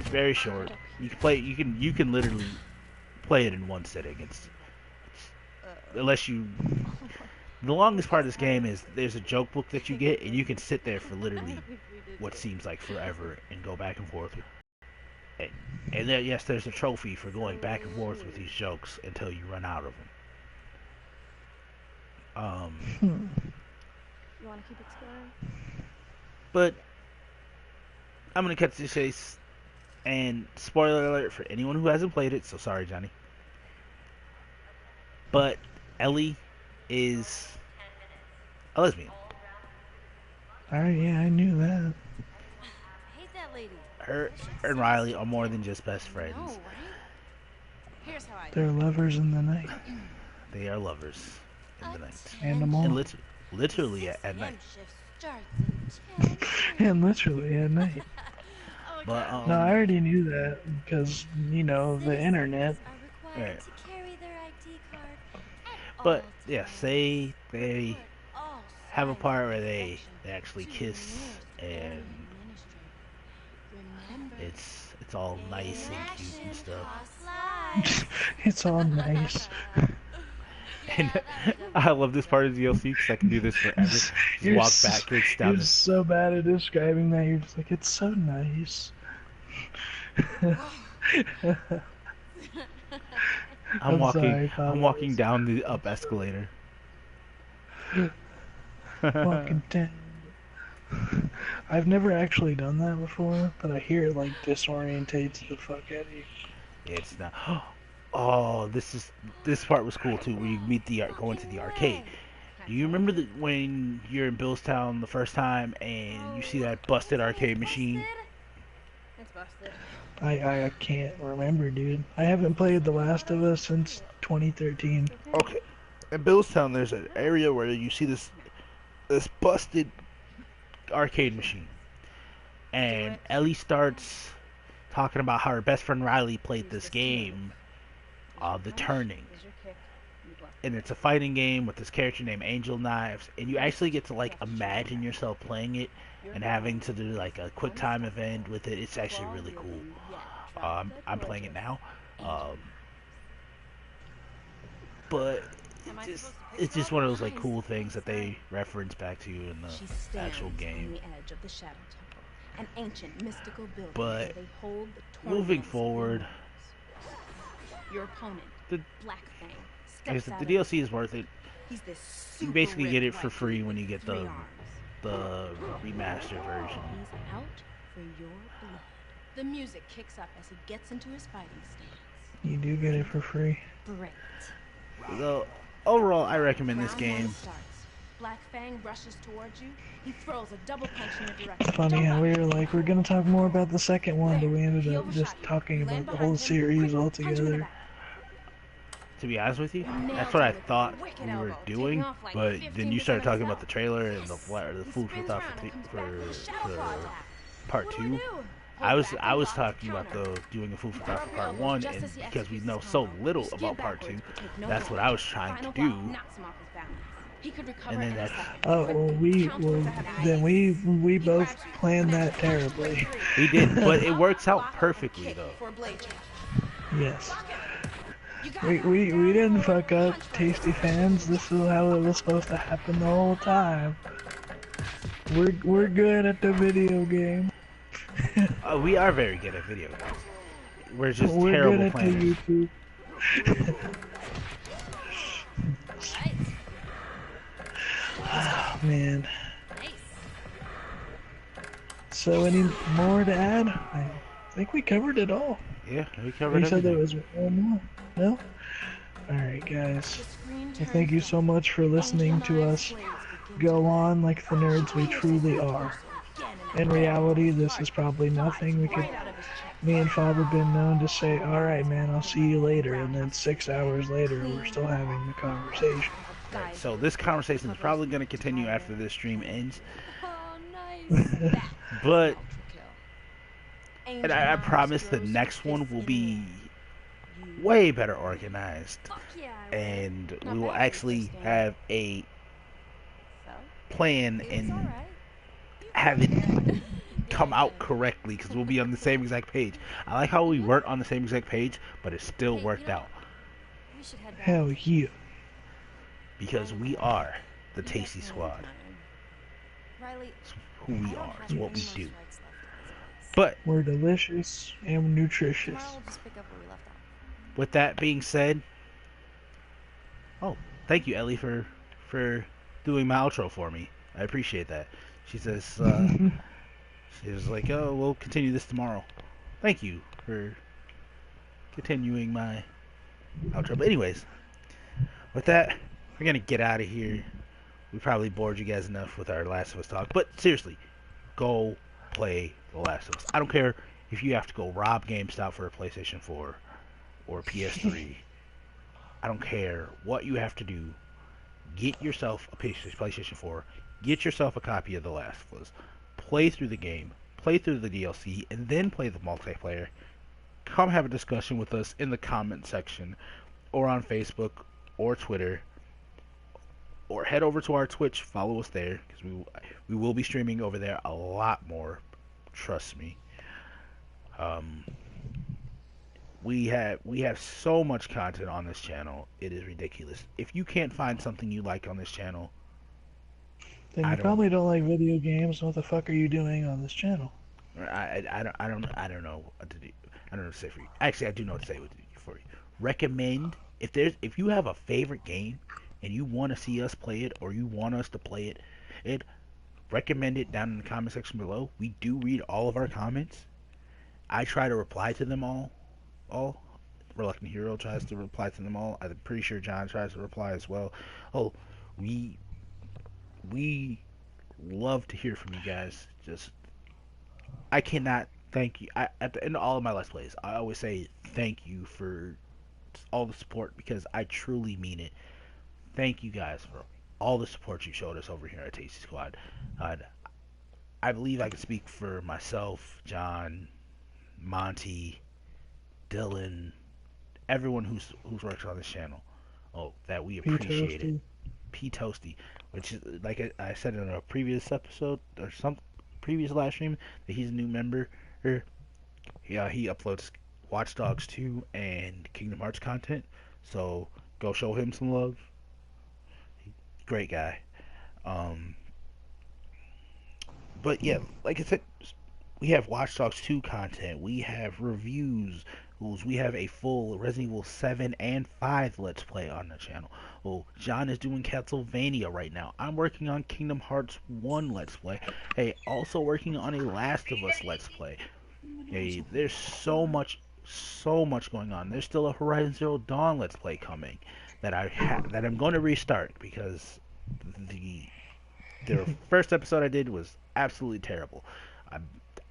S2: very short. You can play. You can literally play it in one sitting. It's unless you. The longest part of this game is there's a joke book that you get, and you can sit there for literally what seems like forever and go back and forth. And then, yes, there's a trophy for going back and forth with these jokes until you run out of them.
S6: You want to keep exploring?
S2: But I'm gonna cut to the chase. And spoiler alert for anyone who hasn't played it, so sorry, Johnny. But Ellie is a lesbian.
S1: Alright, yeah, I knew that.
S4: I hate that lady.
S2: Her and Riley are more than just best friends.
S4: No, right?
S6: Here's how I do
S1: They're lovers in the night.
S2: They are lovers in the night.
S1: And the
S2: And
S1: morning.
S2: literally at night.
S4: Shift starts in 10
S1: And literally at night.
S4: Oh,
S2: But
S1: No, I already knew that because, the internet.
S4: Are required
S2: Right.
S4: to carry their ID card at
S2: But
S4: all
S2: yes,
S4: times.
S2: they
S4: Put all
S2: have a
S4: signs
S2: part
S4: of
S2: where they
S4: affection
S2: actually
S4: to
S2: kiss,
S4: the
S2: and
S4: nearest administrator. Remember,
S2: it's all nice and cute and stuff.
S4: costs lives.
S1: It's all nice.
S2: And I love this part of the DLC because I can do this forever. Just walk backwards down
S1: You're
S2: this.
S1: so bad at describing that. You're just like, it's so nice. I'm sorry,
S2: I'm
S1: Pablo.
S2: walking down the up escalator.
S1: Walking down. I've never actually done that before, but I hear it like disorientates the fuck out of you.
S2: It's not. Oh, this part was cool too. Where you meet go into the arcade. Do you remember when you're in Billstown the first time and you see that busted arcade machine?
S6: It's busted.
S1: I can't remember, dude. I haven't played The Last of Us since 2013.
S2: Okay. In Billstown, there's an area where you see this busted arcade machine, and Ellie starts talking about how her best friend Riley played this game, The Turning.
S6: Here's your kick. You block.
S2: And it's a fighting game with this character named Angel Knives, and you actually get to imagine yourself playing it and having to do a quick time event with it. It's actually really cool. I'm playing it now, but it's just one of those cool things that they reference back to in
S6: She
S2: the
S6: stands
S2: actual game.
S6: on the edge of the Shadow Temple, an ancient mystical building
S2: But
S6: where they hold the
S2: moving
S6: torments of
S2: forward,
S6: the Your opponent,
S2: the
S6: Black Fang,
S2: like I
S6: steps
S2: said,
S6: out
S2: the
S6: of
S2: DLC is worth it.
S6: He's this
S2: You
S6: super
S2: basically get it
S6: ripped
S2: for
S6: white
S2: free
S6: dude
S2: when you
S6: with
S2: get
S6: 3
S2: the
S6: arms.
S2: remastered version.
S6: He's out for your blood. The music kicks up as he gets into his fighting stance.
S1: You do get it for free.
S6: Great.
S2: So overall, I recommend this
S6: Round
S2: game.
S6: one starts. Black Fang rushes towards you. He throws a double punch in your direction.
S1: Funny how we were like, we're gonna talk more about the second one, but we ended
S6: He
S1: up
S6: overshot
S1: just
S6: you.
S1: talking
S6: You
S1: about
S6: land
S1: the
S6: behind
S1: whole
S6: him.
S1: series
S6: Quick, punch him in the
S1: altogether.
S6: back.
S2: To be honest with you,
S6: You nailed
S2: that's what I
S6: him with a
S2: thought
S6: wicked
S2: we were
S6: elbow,
S2: doing,
S6: taking off like
S2: but then you
S6: 15%
S2: started
S6: of
S2: talking
S6: his
S2: about the
S6: health.
S2: trailer and the
S6: Yes.
S2: the
S6: He
S2: food for
S6: spins
S2: thought
S6: around and comes
S2: for
S6: back with a shadow claw attack.
S2: part
S6: What do I
S2: 2.
S6: do?
S2: I
S6: Hold
S2: was
S6: back
S2: I
S6: and
S2: was
S6: block
S2: talking
S6: to
S2: about
S6: counter.
S2: doing a food for
S6: Throw
S2: thought
S6: up
S2: for
S6: your
S2: part
S6: elbows
S2: 1,
S6: just
S2: and
S6: as he
S2: because we
S6: executes
S2: know
S6: his
S2: so
S6: combo.
S2: little
S6: Skid
S2: about part 2,
S6: backwards, but take no
S2: that's what
S6: damage.
S2: I was trying to
S6: Final
S2: do.
S6: block knocks him off his balance. He could
S2: and
S6: recover
S2: then
S6: in a
S2: that's
S6: second.
S1: Oh
S6: But
S1: well,
S6: counselors that have
S1: then
S6: eyes.
S1: we
S6: He
S1: both
S6: grabs you,
S1: planned
S6: and then
S1: that
S6: he punches you
S1: terribly.
S6: straight
S2: we
S6: through.
S2: did, but it works out
S6: Lock up or
S2: perfectly
S6: kick
S2: though.
S6: before blade change.
S1: Yes.
S6: Lock him. You got
S1: We,
S6: it.
S1: we, we
S6: Down
S1: didn't
S6: forward.
S1: fuck up,
S6: Punch first.
S1: Tasty fans. This is how it was supposed to happen the whole time. We're good at the video game.
S2: We are very good at video games. We're just
S1: We're good
S2: terrible
S1: at the
S2: planners.
S1: YouTube.
S4: Alright.
S1: Oh, man.
S4: Nice.
S1: So any more to add? I think we covered it all.
S2: Yeah, we covered
S1: You said there
S2: everything.
S1: was one more. No? Alright guys.
S6: The screen
S1: Well, thank you
S6: turns
S1: so much for listening to us go on like the nerds we truly are. In reality, this is probably nothing. Me and Father been known to say, alright man, I'll see you later, and then 6 hours later, we're still having the conversation.
S2: Right, so this conversation is probably going to continue after this stream ends,
S4: Oh, nice.
S2: but and I promise the next one will be way better organized,
S4: Fuck yeah. I will.
S2: and we will actually have a plan
S4: It was
S2: and
S4: alright.
S2: have it come out correctly, because we'll be on the same exact page. I like how we weren't on the same exact page, but it still
S4: Hey,
S2: worked
S4: you know,
S2: out,
S4: We should head back.
S1: Hell yeah.
S2: because we are the Tasty Squad.
S4: Riley,
S2: It's who we are. It's what we do.
S4: strikes left.
S2: But
S1: We're delicious and nutritious.
S4: Tomorrow we'll just pick up where we left off.
S2: with that being said, oh, thank you, Ellie, for doing my outro for me. I appreciate that. She says, she was like, oh, we'll continue this tomorrow. Thank you for continuing my outro. But anyways, with that, we're going to get out of here. We probably bored you guys enough with our Last of Us talk. But seriously, go play The Last of Us. I don't care if you have to go rob GameStop for a PlayStation 4 or a PS3. I don't care what you have to do. Get yourself a PlayStation 4. Get yourself a copy of The Last of Us. Play through the game. Play through the DLC. And then play the multiplayer. Come have a discussion with us in the comment section. Or on Facebook. Or Twitter. Or head over to our Twitch. Follow us there. Because we will be streaming over there a lot more. Trust me. We have so much content on this channel. It is ridiculous. If you can't find something you like on this channel,
S1: Then
S2: I
S1: you
S2: don't-
S1: probably don't like video games. What the fuck are you doing on this channel?
S2: I don't know what to do. I don't know what to say for you. Actually, I do know what to say for you. Recommend if you have a favorite game and you want to see us play it or you want us to play it, recommend it down in the comment section below. We do read all of our comments. I try to reply to them all. Reluctant Hero tries to reply to them all. I'm pretty sure John tries to reply as well. Oh, we love to hear from you guys. Just I cannot thank you. At the end of all of my Let's Plays, I always say thank you for all the support because I truly mean it. Thank you guys for all the support you showed us over here at Tasty Squad. I believe I can speak for myself, John, Monty, Dylan, everyone who's works on this channel. Oh, that we appreciate it. P Toasty, which is like I said in a previous episode or some previous live stream that he's a new member. Yeah, he uploads Watch Dogs 2 and Kingdom Hearts content. So go show him some love. Great guy. But yeah, like I said, we have Watch Dogs 2 content. We have reviews. We have a full Resident Evil 7 and 5 Let's Play on the channel. Oh, John is doing Castlevania right now. I'm working on Kingdom Hearts 1 Let's Play. Hey, also working on a Last of Us Let's Play. Hey, there's so much going on. There's still a Horizon Zero Dawn Let's Play coming that I'm going to restart because the first episode I did was absolutely terrible.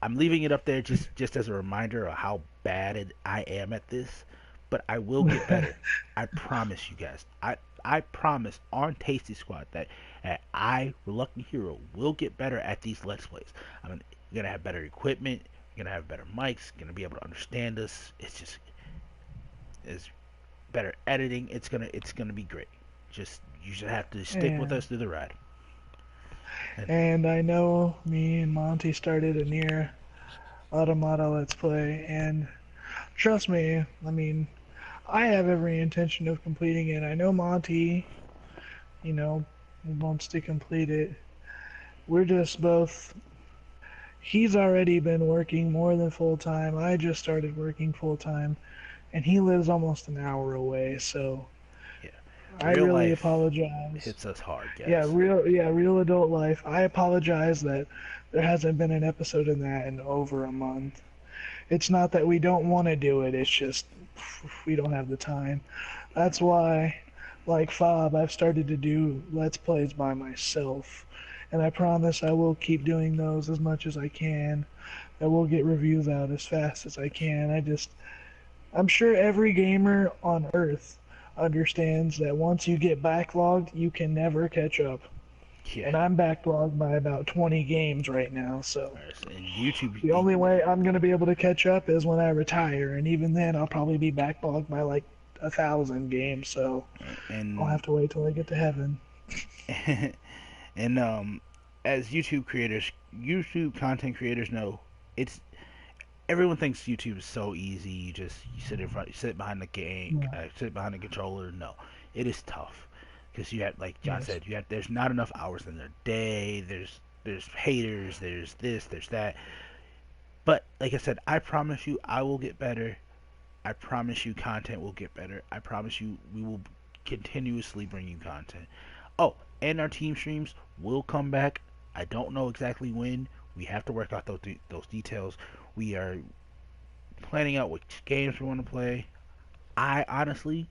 S2: I'm leaving it up there just as a reminder of how bad I am at this, but I will get better. I promise you guys. I promise on Tasty Squad that I, Reluctant Hero, will get better at these Let's Plays. I'm gonna have better equipment, gonna have better mics, gonna be able to understand us. It's better editing. It's gonna be great. Just you should have to stick with
S1: And
S2: us through the ride. And
S1: and I know me and Monty started a near Automata Let's Play, and trust me, I mean, I have every intention of completing it. I know Monty, you know, wants to complete it. We're just both. He's already been working more than full time. I just started working full time, and he lives almost an hour away, so
S2: yeah,
S1: I
S2: real
S1: really
S2: life
S1: apologize.
S2: hits us hard, guys.
S1: Real adult life. I apologize that there hasn't been an episode in that in over a month. It's not that we don't want to do it, it's just we don't have the time. That's why, like Fob, I've started to do Let's Plays by myself. And I promise I will keep doing those as much as I can. I will get reviews out as fast as I can. I'm sure every gamer on Earth understands that once you get backlogged, you can never catch up.
S2: Yeah.
S1: And I'm backlogged by about 20 games right now, so
S2: And YouTube,
S1: the only way I'm going to be able to catch up is when I retire, and even then I'll probably be backlogged by like 1,000 games, so I'll
S2: and
S1: have to wait till I get to heaven.
S2: and as YouTube content creators know, it's everyone thinks YouTube is so easy. You sit in front, you sit behind the game,
S1: Yeah.
S2: sit behind the controller. No, it is tough because you have, like John
S1: Yes.
S2: said, there's not enough hours in their day. There's haters. There's this. There's that. But like I said, I promise you, I will get better. I promise you, content will get better. I promise you, we will continuously bring you content. Oh, and our team streams will come back. I don't know exactly when. We have to work out those details. We are planning out which games we want to play. I honestly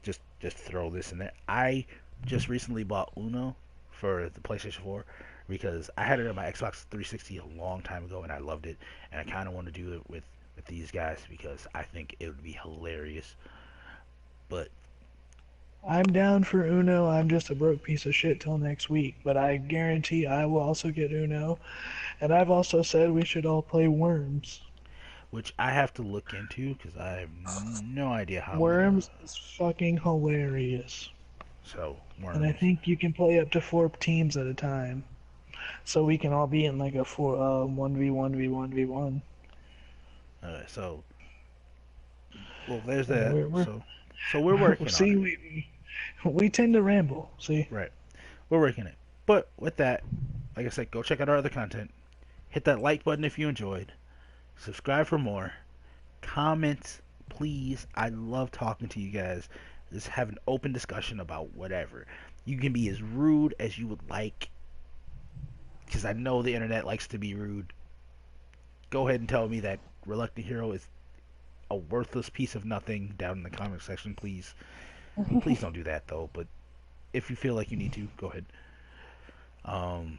S2: just throw this in there. I just recently bought Uno for the PlayStation 4 because I had it on my Xbox 360 a long time ago and I loved it, and I kind of want to do it with these guys because I think it would be hilarious. But
S1: I'm down for Uno. I'm just a broke piece of shit till next week, but I guarantee I will also get Uno. And I've also said we should all play Worms.
S2: which I have to look into because I have no idea how I'm gonna.
S1: Worms is fucking hilarious.
S2: So
S1: And I
S2: Worms.
S1: think you can play up to 4 teams at a time. So we can all be in like a 1v1v1v1.
S2: So well, there's
S1: Yeah,
S2: that.
S1: we're
S2: So we're working on
S1: see
S2: it.
S1: we tend to ramble. See,
S2: Right. We're working it. But with that, like I said, go check out our other content. Hit that like button if you enjoyed. Subscribe for more. Comments, please. I love talking to you guys. Just have an open discussion about whatever. You can be as rude as you would like, because I know the internet likes to be rude. Go ahead and tell me that Reluctant Hero is a worthless piece of nothing down in the comment section, please. Please don't do that though. But if you feel like you need to, go ahead. Um,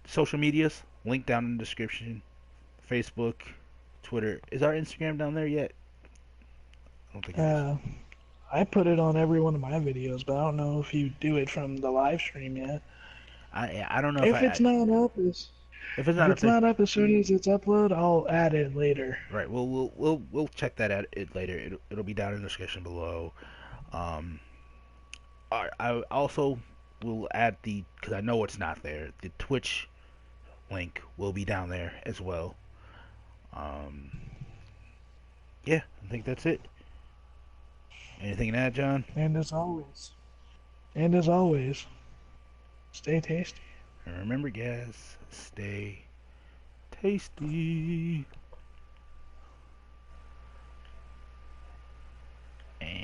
S2: Social medias, link down in the description. Facebook, Twitter. Is our Instagram down there yet? I don't think it is.
S1: I put it on every one of my videos, but I don't know if you do it from the live stream yet.
S2: I don't know if
S1: If it's not up,
S2: if it's
S1: if
S2: not up
S1: it's
S2: there.
S1: not up as soon as it's upload, I'll add it later.
S2: Right. We'll check that out it later. It'll be down in the description below. Um, I also will add because I know it's not there. The Twitch link will be down there as well. Um, yeah, I think that's it. Anything to add, John?
S1: And as always, stay tasty.
S2: And remember, guys, stay tasty.